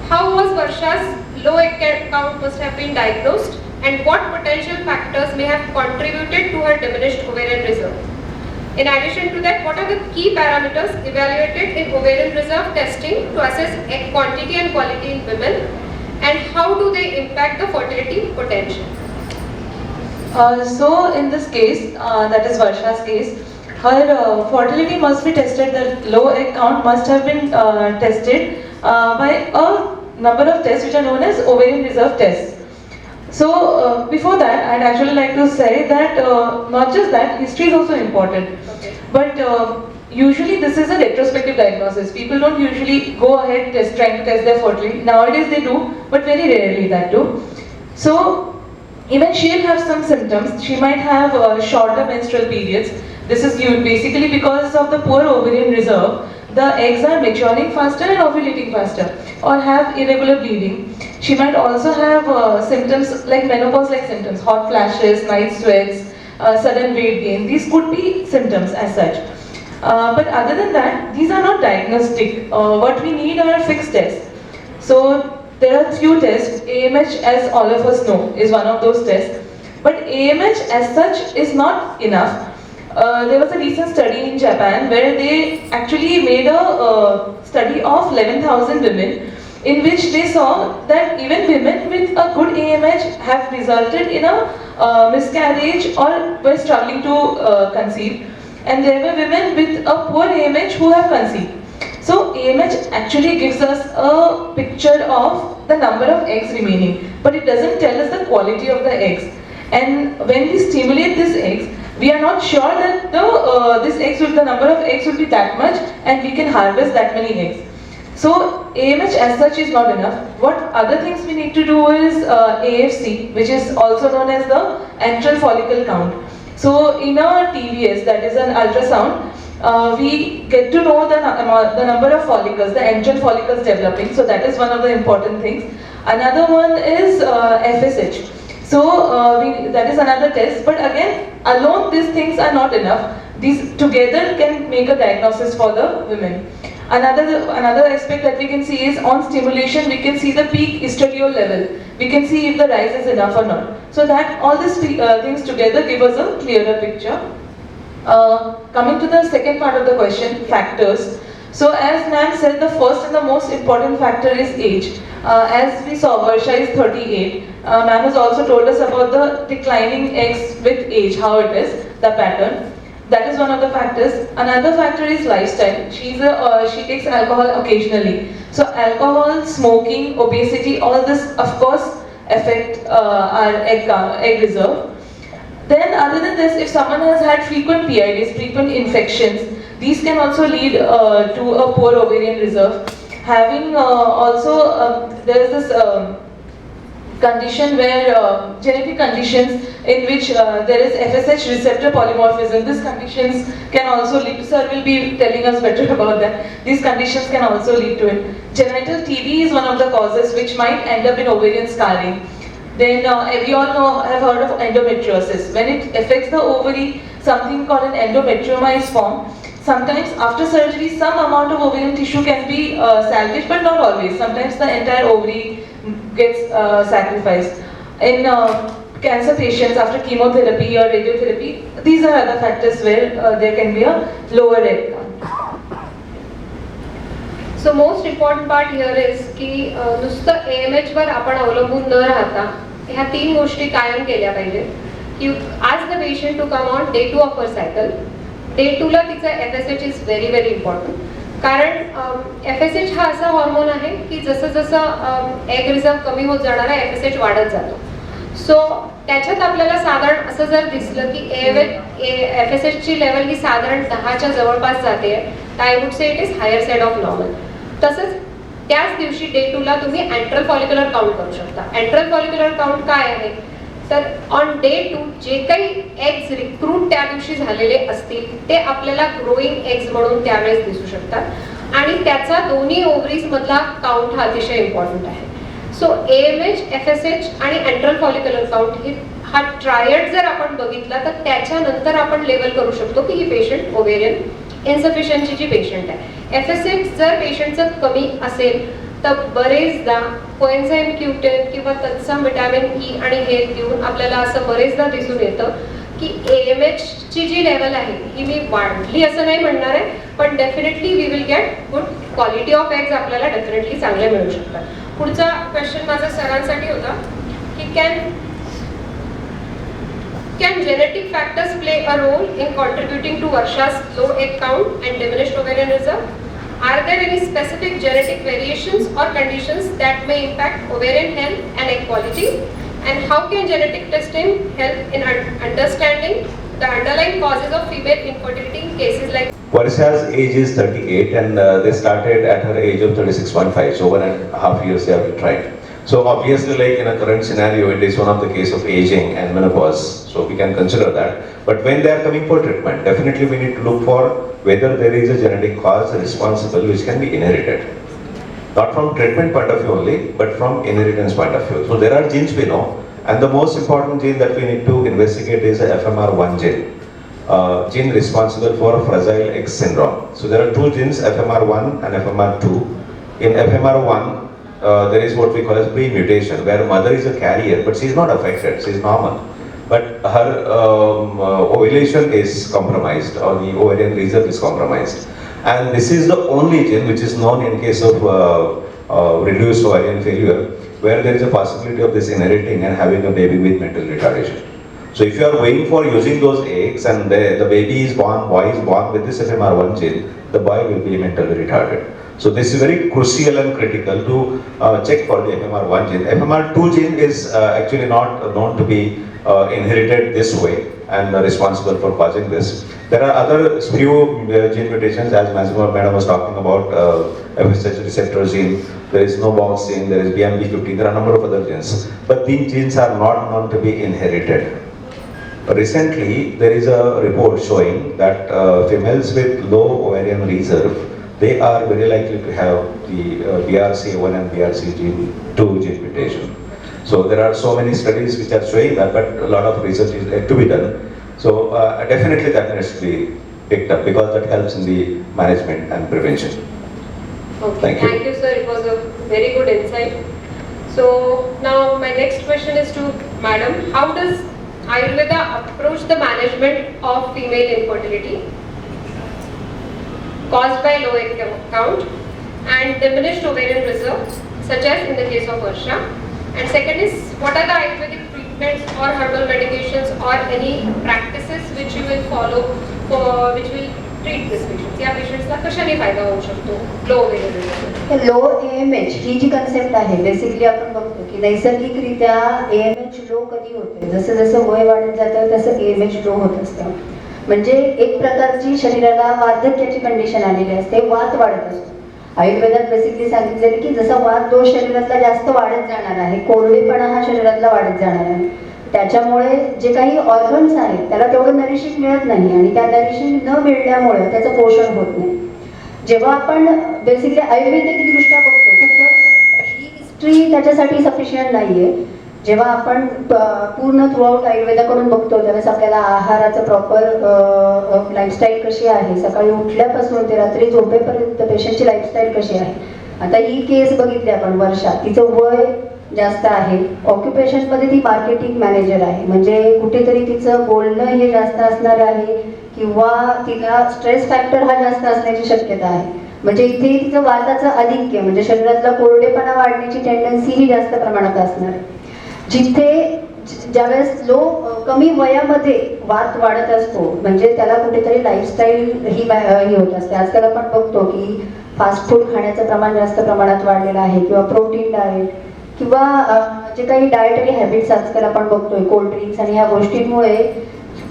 How was Varsha's low egg count must have been diagnosed and what potential factors may have contributed to her diminished ovarian reserve? In addition to that, what are the key parameters evaluated in ovarian reserve testing to assess egg quantity and quality in women and how do they impact the fertility potential? So in this case, that is Varsha's case, her fertility must be tested, the low egg count must have been tested by a number of tests which are known as ovarian reserve tests. So before that, I'd actually like to say that not just that, history is also important. Okay. But usually this is a retrospective diagnosis. People don't usually go ahead trying to test their fertility. Nowadays they do, but very rarely that too. So even she'll have some symptoms. She might have shorter menstrual periods. This is basically because of the poor ovarian reserve. The eggs are maturing faster and ovulating faster or have irregular bleeding. She might also have symptoms like menopause-like symptoms, hot flashes, night sweats, sudden weight gain. These could be symptoms as such. But other than that, these are not diagnostic. What we need are fixed tests. So there are few tests. AMH, as all of us know, is one of those tests. But AMH as such is not enough. There was a recent study in Japan where they actually made a study of 11,000 women in which they saw that even women with a good AMH have resulted in a miscarriage or were struggling to conceive, and there were women with a poor AMH who have conceived. So AMH actually gives us a picture of the number of eggs remaining, but it doesn't tell us the quality of the eggs. And when we stimulate these eggs, we are not sure that the number of eggs will be that much and we can harvest that many eggs. So AMH as such is not enough. What other things we need to do is AFC, which is also known as the antral follicle count. So in a TVS, that is an ultrasound, we get to know the number of follicles, the antral follicles developing. So that is one of the important things. Another one is FSH. So that is another test. But again, alone these things are not enough. These together can make a diagnosis for the women. Another aspect that we can see is on stimulation, we can see the peak estradiol level. We can see if the rise is enough or not. So that all these things together give us a clearer picture. Coming to the second part of the question, factors. So as ma'am said, the first and the most important factor is age. As we saw, Varsha is 38. Ma'am has also told us about the declining eggs with age, how it is, the pattern. That is one of the factors. Another factor is lifestyle. She takes alcohol occasionally. So alcohol, smoking, obesity, all this of course affect our egg reserve. Then other than this, if someone has had frequent PIDs, frequent infections, these can also lead to a poor ovarian reserve. Having there is this condition where genetic conditions in which there is FSH receptor polymorphism. These conditions can also lead, sir will be telling us better about that. These conditions can also lead to it. Genital TB is one of the causes which might end up in ovarian scarring. Then we all have heard of endometriosis. When it affects the ovary, something called an endometrioma is formed. Sometimes after surgery, some amount of ovarian tissue can be salvaged, but not always. Sometimes the entire ovary gets sacrificed. In cancer patients after chemotherapy or radiotherapy, these are other factors where there can be a lower egg count. So most important part here is की नुसतं AMH वर आपण अवलंबून न राहता ह्या तीन गोष्टी कायम केल्या पाहिजेत. की आज the patient to come on day 2 of her cycle. Day 2 ला तिचा FSH is very very important. कारण FSH हा असा हॉर्मोन आहे की जसं जसं एग रिझर्व कमी होत जाणार आहे FSH वाढत जातो. सो त्याच्यात आपल्याला साधारण असं जर दिसलं की FSH ची लेवल ही साधारण 10च्या जवळपास जाते, I would say it is higher side of normal. तसंच त्याच दिवशी डे 2 ला तुम्ही अँट्रल फॉलिक्युलर काउंट करू शकता. अँट्रल फॉलिक्युलर काउंट काय आहे तर ऑन डे 2 जे काही एग्स रिक्रूट त्या दिवशी झालेले असतील ते आपल्याला ग्रोईंग एग्स म्हणून त्यावेळेस दिसू शकतात आणि त्याचा दोन्ही ओव्हरीज मधला काउंट हा अतिशय इम्पॉर्टंट आहे. सो AMH, FSH आणि अँट्रल फॉलिक्युलर काउंट हा ट्रायड जर आपण बघितला तर त्याच्यानंतर आपण लेवल करू शकतो की ही पेशंट ओव्हेरियन इन्सफिशियन्सी जी पेशंट आहे. FSH जर पेशंटचं कमी असेल तर बरेचदा कोएन्झाइम Q10 किंवा तत्सम व्हिटॅमिन E आणि हे देऊन आपल्याला असं बरेचदा दिसून येतं की AMH ची जी लेवल आहे ही मी वाढली असं नाही म्हणणार आहे, पण definitely we will get good quality of eggs आपल्याला डेफिनेटली चांगले मिळू शकतात. पुढचा क्वेश्चन माझा सरांसाठी होता की can genetic factors play a role in contributing to Varsha's low egg count and diminished ovarian reserve? Are there any specific genetic variations or conditions that may impact ovarian health and egg quality? And how can genetic testing help in understanding the underlying causes of female infertility in cases like? Varsha's age is 38 and they started at her age of 36.5, so 1.5 years they have been tried. So obviously, like in a current scenario, it is one of the case of aging and menopause, so we can consider that. But when they are coming for treatment, definitely we need to look for whether there is a genetic cause responsible which can be inherited. Not from treatment point of view only, but from inheritance point of view. So there are genes we know, and the most important gene that we need to investigate is the FMR1 gene. Gene responsible for fragile X syndrome. So there are two genes, FMR1 and FMR2. In FMR1, there is what we call as pre-mutation, where mother is a carrier, but she is not affected, she is normal. But her ovulation is compromised, or the ovarian reserve is compromised. And this is the only gene which is known in case of reduced ovarian failure, where there is a possibility of this inheriting and having a baby with mental retardation. So if you are waiting for using those eggs and the baby is born, boy is born with this FMR1 gene, the boy will be mentally retarded. So this is very crucial and critical to check for the FMR1 gene. FMR2 gene is actually not known to be inherited this way and responsible for causing this. There are other few gene mutations, as Madam was talking about, FSH receptor gene, there is no box gene, there is BMP15, there are a number of other genes. But these genes are not known to be inherited. Recently, there is a report showing that females with low ovarian reserve, they are very likely to have the BRCA1 and BRCA2 gene mutation. So there are so many studies which are showing that, but a lot of research is yet to be done. So definitely that needs to be picked up because that helps in the management and prevention. Okay, Thank you. Thank you, sir. It was a very good insight. So now my next question is to Madam. How does Ayurveda approach the management of female infertility caused by low egg count and diminished ovarian reserve, such as in the case of Varsha? And second is, what are the Ayurvedic treatments or herbal medications or any practices which you will follow for which will treat this patients? या पेशंट्सला कशाने फायदा होऊ शकतो low ovarian reserve? Low AMH ही जी concept आहे basically आपण बघतो की नैसर्गिकरित्या AMH लो कधी होते, जसं जसं वय वाढत जातं तसं AMH लो होत असतं. म्हणजे एक प्रकारची शरीराला वार्धक्याची कंडिशन आलेली असते, वात वाढत असतो. आयुर्वेदात बेसिकली सांगितलेलं की जसा वात दोष शरीरातला जास्त वाढत जाणार आहे, कोरडेपणा हा शरीरातला वाढत जाणार आहे, त्याच्यामुळे जे काही ऑर्गन्स आहेत त्याला तेवढं नरिशिंग मिळत नाही आणि त्या नरिशिंग न मिळण्यामुळे त्याचं पोषण होत नाही. जेव्हा आपण बेसिकली आयुर्वेदिक दृष्ट्या बघतो, फक्त ही हिस्ट्री त्याच्यासाठी सफिशियंट नाहीये. जेव्हा आपण पूर्ण थ्रूआउट आयुर्वेदाकडून बघतो त्यावेळेस आपल्याला आहाराचं प्रॉपर लाईफस्टाईल कशी आहे, सकाळी उठल्यापासून ते रात्री झोपेपर्यंत पेशंटची लाईफस्टाईल कशी आहे. आता ही केस बघितली आपण वर्षा, तिचं वय जास्त आहे, ऑक्युपेशनमध्ये ती मार्केटिंग मॅनेजर आहे, म्हणजे कुठेतरी तिचं बोलणं हे जास्त असणार आहे किंवा तिला स्ट्रेस फॅक्टर हा जास्त असण्याची शक्यता आहे. म्हणजे इथे तिचं वाताचं आधिक्य म्हणजे शरीरातला कोरडेपणा वाढण्याची टेंडन्सी ही जास्त प्रमाणात असणार आहे. जिथे ज्यावेळेस कमी वयामध्ये वात वाढत असतो म्हणजे त्याला कुठेतरी लाईफस्टाईल ही होत असते. आजकाल आपण बघतो की फास्ट फूड खाण्याचं प्रमाण जास्त प्रमाणात वाढलेलं आहे किंवा प्रोटीन डाएट किंवा जे काही डाएटरी हॅबिट्स आजकाल आपण बघतोय, कोल्ड ड्रिंक्स आणि ह्या गोष्टींमुळे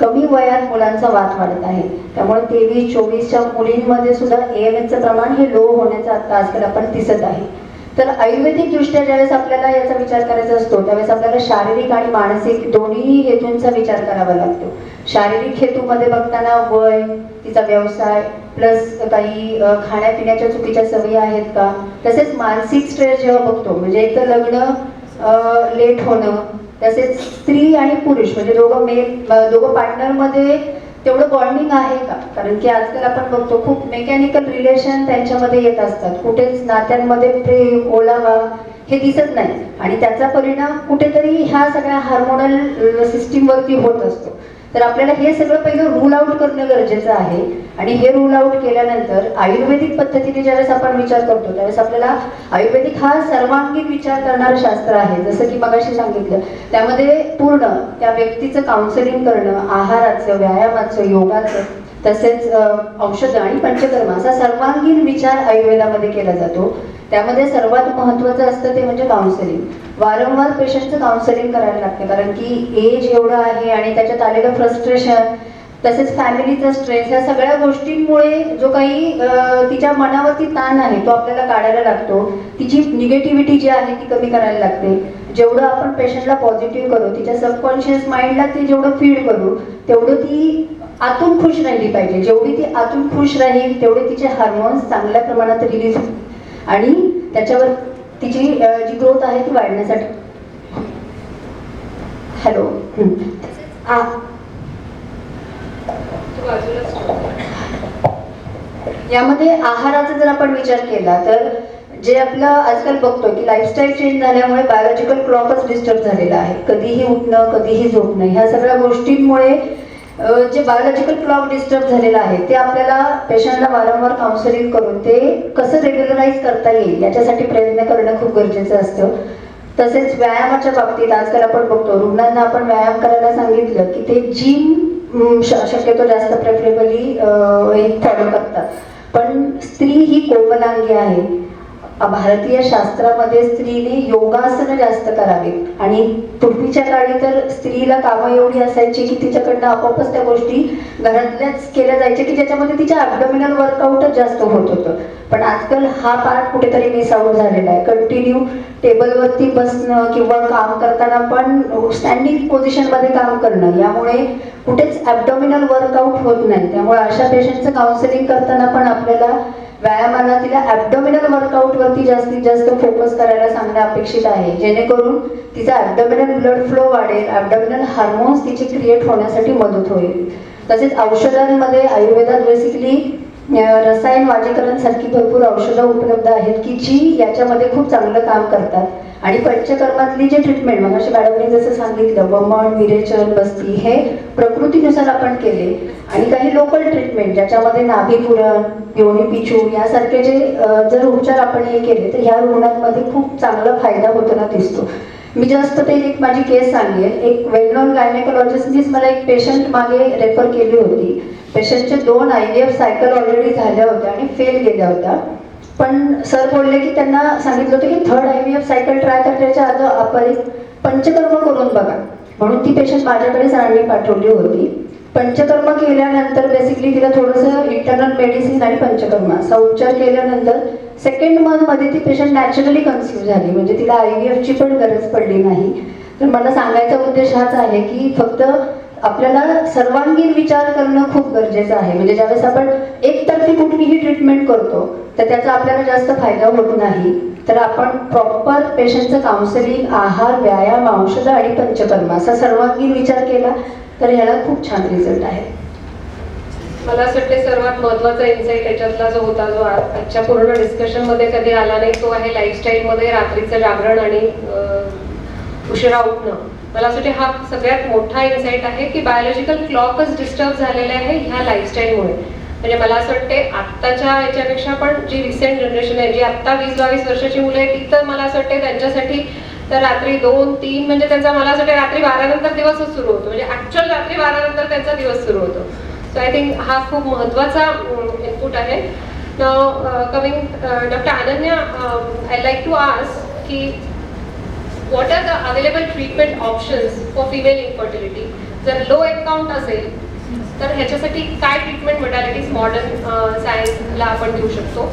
कमी वयात मुलांचा वात वाढत आहे. त्यामुळे 23-24च्या मुलींमध्ये सुद्धा AMHचं प्रमाण हे लो होण्याचं आता आजकाल आपण दिसत आहे. तर आयुर्वेदिक दृष्ट्या ज्यावेळेस आपल्याला याचा विचार करायचा असतो त्यावेळेस आपल्याला शारीरिक आणि मानसिक दोन्ही हेतूंचा विचार करावा लागतो. शारीरिक हेतूमध्ये बघताना वय, तिचा व्यवसाय प्लस काही खाण्यापिण्याच्या चुकीच्या सवयी आहेत का, तसेच मानसिक स्ट्रेस जेव्हा बघतो म्हणजे एक तर लग्न लेट होणं, तसेच स्त्री आणि पुरुष म्हणजे दोघं पार्टनरमध्ये तेवढं बॉन्डिंग आहे का, कारण की आजकाल आपण बघतो खूप मेकॅनिकल रिलेशन त्यांच्यामध्ये येत असतात, कुठेच नात्यांमध्ये प्रेम ओलावा हे दिसत नाही आणि त्याचा परिणाम कुठेतरी ह्या सगळ्या हार्मोनल सिस्टीमवरती होत असतो. तर आपल्याला हे सगळं पहिलं रूल आउट करणं गरजेचं आहे आणि हे रूल आउट केल्यानंतर आयुर्वेदिक पद्धतीने ज्यावेळेस आपण विचार करतो त्यावेळेस आपल्याला आयुर्वेदिक हा सर्वांगीण विचार करणारं शास्त्र आहे. जसं की मगाशी सांगितलं त्यामध्ये पूर्ण त्या व्यक्तीचं काउन्सिलिंग करणं, आहाराचं, व्यायामाचं, योगाचं, तसेच औषधं आणि पंचकर्म असा सर्वांगीण विचार आयुर्वेदामध्ये केला जातो. त्यामध्ये सर्वात महत्त्वाचं असतं ते म्हणजे काउन्सिलिंग. वारंवार पेशंटचं काउन्सिलिंग करायला लागतं कारण की एज एवढं आहे आणि त्याच्यात आलेलं फ्रस्ट्रेशन तसेच फॅमिलीचा स्ट्रेस ह्या सगळ्या गोष्टींमुळे जो काही तिच्या मनावरती ताण आहे तो आपल्याला काढायला लागतो. तिची निगेटिव्हिटी जी आहे ती कमी करायला लागते. जेवढं आपण पेशंटला पॉझिटिव्ह करू, तिच्या सबकॉन्शियस माइंडला ते जेवढं फीड करू तेवढं ती आतून खुश राहिली पाहिजे. जेवढी ती आतून खुश राहील तेवढे तिचे हार्मोन्स चांगल्या प्रमाणात रिलीज आणि त्याच्यावर तिची जी ग्रोथ आहे ती वाढण्यासाठी. हॅलो यामध्ये आहाराचा जर आपण विचार केला तर जे आपलं आजकाल बघतो की लाईफस्टाईल चेंज झाल्यामुळे बायोलॉजिकल क्लॉकच डिस्टर्ब झालेला आहे. कधीही उठणं, कधीही झोपणं, ह्या सगळ्या गोष्टींमुळे जे बायोलॉजिकल क्लॉक डिस्टर्ब झालेलं आहे ते आपल्याला पेशंटला वारंवार काउन्सिलिंग करून ते कसं रेग्युलराईज करता येईल याच्यासाठी प्रयत्न करणं खूप गरजेचं असतं. तसेच व्यायामाच्या बाबतीत आजकाल आपण बघतो रुग्णांना आपण व्यायाम करायला सांगितलं की ते जिम शक्यतो जास्त प्रेफरेबली फॉलो करतात. पण स्त्री ही कोमलांगी आहे. भारतीय शास्त्रामध्ये स्त्रीने योगासनं जास्त करावीत आणि पूर्वीच्या काळी तर स्त्रीला कामं एवढी असायची की तिच्याकडनं आपोआपच त्या गोष्टी घरातल्याच केल्या जायच्या की ज्याच्यामध्ये तिच्या ॲब्डोमिनल वर्कआउटच जास्त होत होतं. पण आजकाल हा पार्ट कुठेतरी मिस आउट झालेला आहे. कंटिन्यू टेबलवरती बसणं किंवा काम करताना पण स्टँडिंग पोझिशनमध्ये काम करणं यामुळे कुठेच ॲब्डोमिनल वर्कआउट होत नाही. त्यामुळे अशा पेशंटचं काउन्सिलिंग करताना पण आपल्याला व्यायामाला तिला ॲब्डोमिनल वर्कआउटवरती जास्तीत जास्त फोकस करायला सांगणं अपेक्षित आहे, जेणेकरून तिचा ॲब्डोमिनल ब्लड फ्लो वाढेल, ॲब्डोमिनल हार्मोन्स तिचे क्रिएट होण्यासाठी मदत होईल. तसेच औषधांमध्ये आयुर्वेदात बेसिकली रसायन वाजीकरण सारखी भरपूर औषधं उपलब्ध आहेत की जी याच्यामध्ये खूप चांगलं काम करतात. आणि पंचकर्मातली जे ट्रीटमेंट मग अशा मॅडमने जसं सांगितलं, वमन, विरेचन, बस्ती हे प्रकृतीनुसार आपण केले. आणि काही लोकल ट्रीटमेंट ज्याच्यामध्ये नाभीपुरण, योनी पिचू यासारखे जे जर उपचार आपण हे केले तर ह्या रुग्णांमध्ये खूप चांगला फायदा होताना दिसतो. मी जस्ट ते एक माझी केस सांगेल. एक वेल नोन गायनेकोलॉजिस्टनीच मला एक पेशंट मागे रेफर केली होती. पेशंटचे 2 IVF सायकल ऑलरेडी झाल्या होत्या आणि फेल गेल्या होत्या. पण सर बोलले की त्यांना सांगितलं होतं की 3rd IVF सायकल ट्राय करण्याच्या आधी आपण पंचकर्म करून बघा, म्हणून ती पेशंट माझ्याकडे सरांनी पाठवली होती. पंचकर्म केल्यानंतर बेसिकली तिला थोडंसं इंटरनल मेडिसिन आणि पंचकर्म असा उपचार केल्यानंतर 2nd मंथमध्ये ती पेशंट नॅचरली कन्सिव्ह झाली, म्हणजे तिला IVF ची पण गरज पडली नाही. तर मला सांगायचा उद्देश हाच आहे की फक्त आपल्याला सर्वांगीण विचार करणं खूप गरजेचं आहे. म्हणजे ज्यावेळेस आपण एकतर्फी कुठलीही ट्रीटमेंट करतो तर त्याचा आपल्याला जास्त फायदा होत नाही. तर आपण प्रॉपर पेशंटचं काउन्सिलिंग, आहार, व्यायाम, औषधं आणि पंचकर्म असा सर्वांगीण विचार केला तर ह्याला खूप छान रिझल्ट आहे. मला असं वाटते सर्वात महत्त्वाचा इन्साईट याच्यातला जो होता, जो आजच्या पूर्ण डिस्कशनमध्ये कधी आला नाही, तो आहे लाईफस्टाईलमध्ये रात्रीचं जागरण आणि उशिरा उठणं. मला असं वाटते हा सगळ्यात मोठा इन्साईट आहे की बायोलॉजिकल क्लॉकच डिस्टर्ब झालेले आहे ह्या लाईफस्टाईलमुळे. म्हणजे मला असं वाटते आत्ताच्या याच्यापेक्षा पण जी रिसेंट जनरेशन आहे, जी आत्ता 20-22 वर्षाची मुलं आहेत, ती तर मला असं वाटते त्यांच्यासाठी तर रात्री 2-3 म्हणजे त्यांचा मला असं वाटते रात्री 12 नंतर दिवसच सुरू होतो. म्हणजे ॲक्च्युअल रात्री 12 नंतर त्यांचा दिवस सुरू होतो. सो आय थिंक हा खूप महत्त्वाचा इनपुट आहे. Coming doctor Ananya, I like to ask की what are the available treatment options for female infertility. जर लो एग काउंट असेल तर ह्याच्यासाठी काय ट्रीटमेंट मोडॅलिटीज मॉडर्न सायन्सला आपण देऊ शकतो,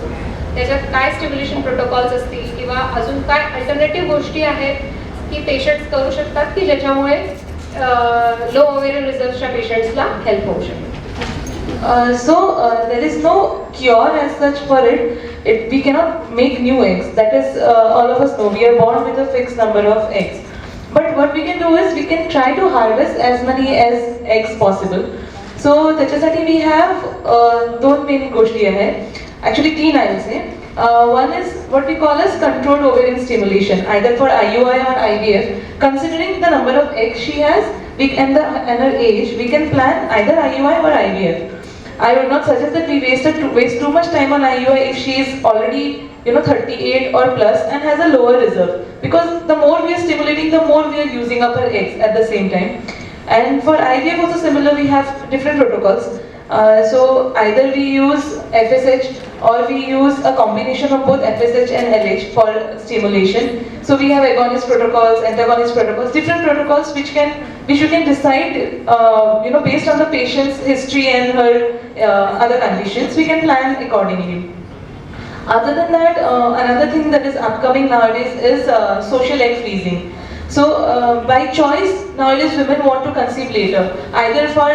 त्याच्यात काय स्टिम्युलेशन प्रोटोकॉल्स असतील किंवा अजून काय अल्टरनेटिव्ह गोष्टी आहेत की पेशंट्स करू शकतात की ज्याच्यामुळे लो ओव्हेरियन रिझर्व्हच्या पेशंट्सला हेल्प होऊ शकते. There is no cure as such for it. We cannot make new eggs. That is, all of us know we are born with a fixed number of eggs. But what we can do is we can try to harvest as many as eggs possible. So त्याच्यासाठी we have 2 main गोष्टी आहेत. Actually 3 I will say. One is what we call as controlled ovarian stimulation, either for IUI or IVF. Considering the number of eggs she has and her age, we can plan either IUI or IVF. I would not suggest that we waste too much time on IUI if she is already 38 or plus and has a lower reserve, because the more we are stimulating, the more we are using up her eggs at the same time. And for IVF also similar, we have different protocols. So either we use FSH or we use a combination of both FSH and LH for stimulation. So we have agonist protocols, antagonist protocols, different protocols which you can decide, based on the patient's history and her other conditions. We can plan accordingly. Other than that, another thing that is upcoming nowadays is social egg freezing. So by choice, nowadays women want to conceive later. Either for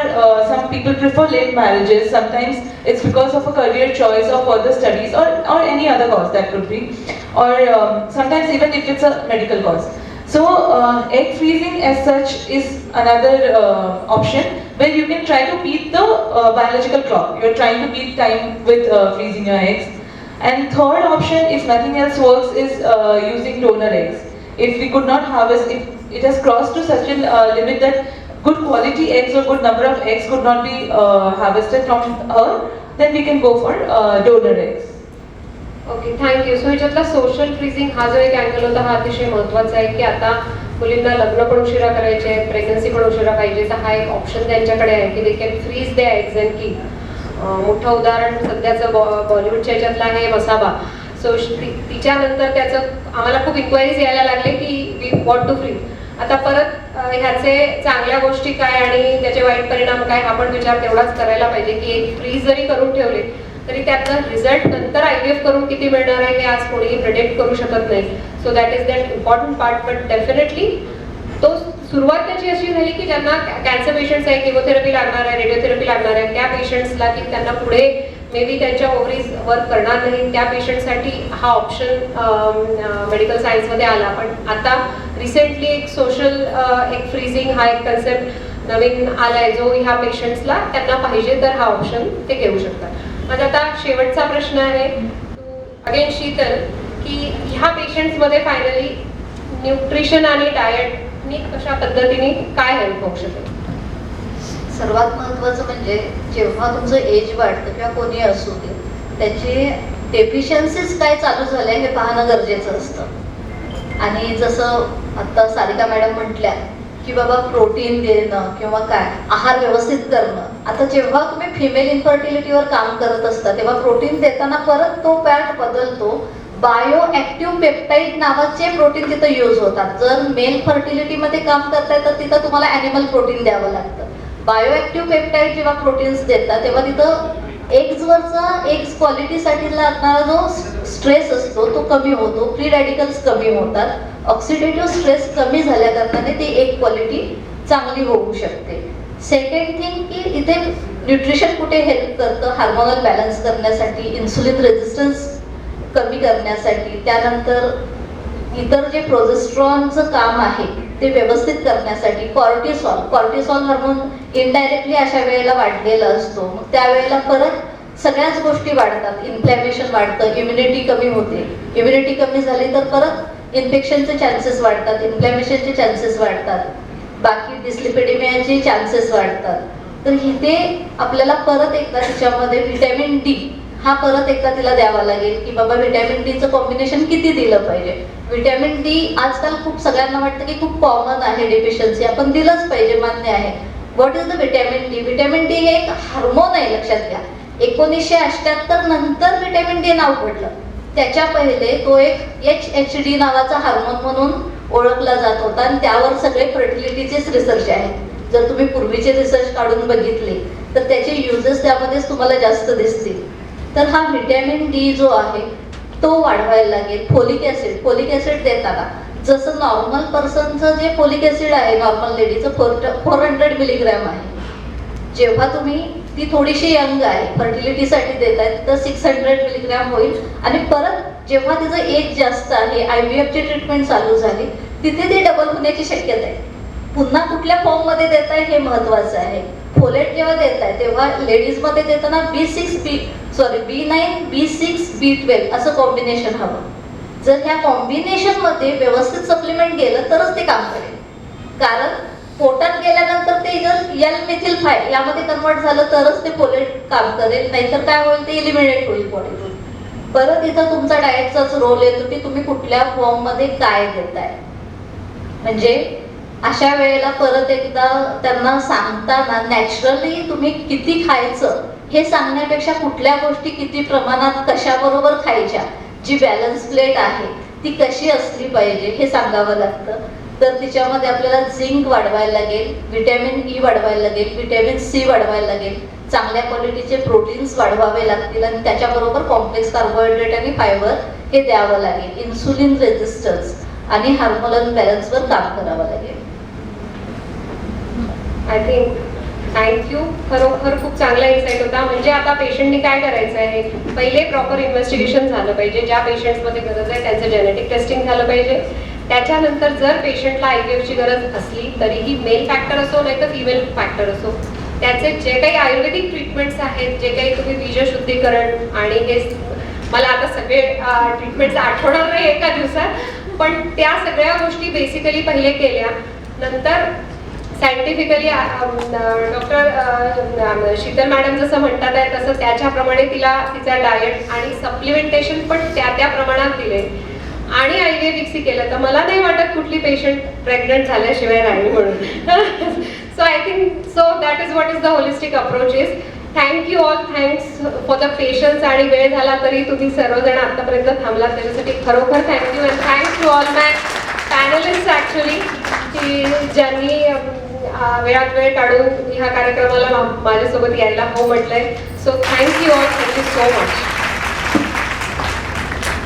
some people prefer late marriages. Sometimes it's because of a career choice or further studies or any other cause that could be. Or sometimes even if it's a medical cause. So egg freezing as such is another option where you can try to beat the biological clock. You're trying to beat time with freezing your eggs. And third option, if nothing else works, is using donor eggs. If we could not harvest, if it has crossed to such a limit that good quality eggs or good number of eggs could not be harvested from her, then we can go for donor eggs. Okay, thank you. So ह्याच्यातला social freezing हा जो एक angle होता हा अतिशय महत्त्वाचा आहे की आता मुलींना लग्न पण उशिरा करायचे आहे, प्रेग्नन्सी पण उशिरा पाहिजे, तर हा एक ऑप्शन त्यांच्याकडे आहे की they can freeze the eggs and की. मोठं उदाहरण सध्याचं बॉलिवूडच्या ह्याच्यातलं आहे वसाबा. सो तिच्यानंतर त्याचं आम्हाला खूप इन्क्वायरीज यायला लागले की वी वॉन्ट टू फ्रीज. आता परत ह्याचे चांगल्या गोष्टी काय आणि त्याचे वाईट परिणाम काय हा पण विचार तेवढाच करायला पाहिजे की एक फ्रीज जरी करून ठेवले तरी त्याचा रिझल्ट नंतर IVF करून किती मिळणार आहे हे आज कोणीही प्रिडिक्ट करू शकत नाही. So that is that important part. But definitely तो सुरुवात त्याची अशी झाली की ज्यांना कॅन्सर पेशंट्स आहे, केमोथेरपी लागणार आहे, रेडिओथेरपी लागणार आहे, त्या पेशंट्सला की त्यांना पुढे मे बी त्यांच्या ओव्हरीज वर्क करणार नाही, त्या पेशंटसाठी हा ऑप्शन मेडिकल सायन्समध्ये आला. पण आता रिसेंटली एक सोशल एक फ्रीजिंग हा एक कन्सेप्ट नवीन आलाय, जो ह्या पेशंट्सला त्यांना पाहिजे तर हा ऑप्शन ते घेऊ शकतात. माझा आता शेवटचा प्रश्न आहे अगेन शीतल, की ह्या पेशंट्समध्ये फायनली न्यूट्रिशन आणि डाएटनी कशा पद्धतीने काय हेल्प होऊ शकेल? सर्वात महत्त्वाचं म्हणजे जेव्हा तुमचं एज वाढतं किंवा कोणी असू दे, त्याची डेफिशियन्सीज काय चालू झाल्या हे पाहणं गरजेचं असतं. आणि जसं आत्ता सारिका मॅडम म्हटल्या की बाबा प्रोटीन देणं किंवा काय आहार व्यवस्थित करणं. आता जेव्हा तुम्ही फिमेल इन्फर्टिलिटीवर काम करत असता तेव्हा प्रोटीन देताना परत तो पॅट बदलतो. बायो ऍक्टिव्ह पेप्टाईड नावाचे प्रोटीन तिथं यूज होतात. जर मेल फर्टिलिटीमध्ये काम करताय तर तिथं तुम्हाला ॲनिमल प्रोटीन द्यावं लागतं. बायो ऍक्टिव्ह पेप्टाईड जेव्हा प्रोटीन्स देतात तेव्हा तिथं एग्जवरचा एग्स क्वालिटीसाठी लागणारा जो स्ट्रेस असतो तो कमी होतो, फ्री रॅडिकल्स कमी होतात, ऑक्सिडेटिव्ह स्ट्रेस कमी झाल्या कारणाने ती एक क्वालिटी चांगली होऊ शकते. सेकंड थिंग की इथे न्यूट्रिशन कुठे हेल्प करतं, हार्मोनल बॅलन्स करण्यासाठी, इन्सुलिन रेझिस्टन्स कमी करण्यासाठी, त्यानंतर इतर जे प्रोजेस्ट्रॉनचं काम आहे ते व्यवस्थित करण्यासाठी. कॉर्टिसॉल हार्मोन इनडायरेक्टली अशा वेळेला वाढलेला असतो, मग त्यावेळेला परत सगळ्याच गोष्टी वाढतात, इन्फ्लॅमेशन वाढतं, इम्युनिटी कमी होते. इम्युनिटी कमी झाली तर परत इन्फेक्शनचे चान्सेस वाढतात, इन्फ्लॅमेशनचे चान्सेस वाढतात, बाकी डिस्लिपिडेमियाचे चान्सेस वाढतात. तर इथे आपल्याला परत एकदा तिच्यामध्ये व्हिटॅमिन डी हा परत एकदा तिला द्यावा लागेल की बाबा व्हिटॅमिन डीचं कॉम्बिनेशन किती दिलं पाहिजे. व्हिटॅमिन डी आजकाल खूप सगळ्यांना वाटतं की खूप कॉमन आहे डेफिशियन्सी, आपण दिलंच पाहिजे, मान्य आहे. What is the vitamin D? Vitamin D हे एक हार्मोन आहे, लक्षात घ्या. 1978 नंतर व्हिटॅमिन डी नाव पडलं. त्याच्या पहिले तो एक HHD नावाचा हार्मोन म्हणून ओळखला जात होता आणि त्यावर सगळे फर्टिलिटीचेच रिसर्च आहेत. जर तुम्ही पूर्वीचे रिसर्च काढून बघितले तर त्याचे युजेस त्यामध्येच तुम्हाला जास्त दिसतील. तर हा व्हिटॅमिन डी जो आहे तो वाढवायला लागेल. फोलिक ऍसिड देताना जसं नॉर्मल पर्सनचं जे फोलिक ऍसिड आहे नॉर्मल लेडीचं 400 मिलीग्रॅम आहे. जेव्हा तुम्ही ती थोडीशी यंग आहे फर्टिलिटीसाठी देत आहेत तर 600 मिलीग्रॅम होईल. आणि परत जेव्हा तिचं एज जास्त आहे, IVF ची ट्रीटमेंट चालू झाली, तिथे ती डबल होण्याची शक्यता आहे. पुन्हा कुठल्या फॉर्ममध्ये देत आहे हे महत्त्वाचं आहे. फोलेट जेव्हा देत आहे तेव्हा लेडीजमध्ये देताना B9, B6, B12 असं कॉम्बिनेशन हवं. जर ह्या कॉम्बिनेशनमध्ये व्यवस्थित सप्लिमेंट गेलं तरच ते काम करेल. कारण पोटात गेल्यानंतर ते जर L-मेथिल-5 यामध्ये कन्वर्ट झालं तरच ते फोलेट काम करेल, नाहीतर काय होईल, ते इलिमिनेट होईल बॉडीतून. परत इथं तुमचा डाएटचाच रोल येतो की तुम्ही कुठल्या फॉर्ममध्ये काय देताय. म्हणजे अशा वेळेला परत एकदा त्यांना सांगताना नॅचरली तुम्ही किती खायचं हे सांगण्यापेक्षा कुठल्या गोष्टी किती प्रमाणात कशाबरोबर खायच्या, जी बॅलन्स प्लेट आहे ती कशी असली पाहिजे हे सांगावं लागतं. तर तिच्यामध्ये आपल्याला झिंक वाढवायला लागेल, व्हिटॅमिन ई वाढवायला लागेल, व्हिटॅमिन सी वाढवायला लागेल, चांगल्या क्वालिटीचे प्रोटीन्स वाढवावे लागतील आणि त्याच्याबरोबर कॉम्प्लेक्स कार्बोहायड्रेट आणि फायबर हे द्यावं लागेल. इन्सुलिन रेझिस्टन्स आणि हार्मोनल बॅलन्सवर काम करावं लागेल. I think thank you. खरोखर खूप चांगला इन्साईट होता. म्हणजे आता पेशंटनी काय करायचं आहे, पहिले प्रॉपर इन्व्हेस्टिगेशन झालं पाहिजे. ज्या पेशंट्समध्ये गरज आहे त्यांचं जेनेटिक टेस्टिंग झालं पाहिजे. त्याच्यानंतर जर पेशंटला IVF ची गरज असली तरीही मेल फॅक्टर असो नाही तर फिमेल फॅक्टर असो, त्याचे जे काही आयुर्वेदिक ट्रीटमेंट्स आहेत, जे काही तुम्ही बीजशुद्धीकरण आणि हे मला आता सगळे ट्रीटमेंट्स आठवणार नाही एका दिवसात, पण त्या सगळ्या गोष्टी बेसिकली पहिले केल्या. नंतर सायंटिफिकली डॉक्टर शीतल मॅडम जसं म्हणतात आहे तसं त्याच्याप्रमाणे तिला तिचा डाएट आणि सप्लिमेंटेशन पण त्या प्रमाणात दिले आणि IVF केलं तर मला नाही वाटत कुठली पेशंट प्रेग्नंट झाल्याशिवाय राहील म्हणून. So I think so that is what is the holistic approach is. Thank you all, thanks for the patience. आणि वेळ झाला तरी तुम्ही सर्वजण आतापर्यंत थांबलात त्याच्यासाठी खरोखर thank you. And thanks to all my panelist actually की ज्यांनी वेळात वेळ काढून ह्या कार्यक्रमाला माझ्यासोबत यायला हो म्हटलंय. So thank you all, thank you so much.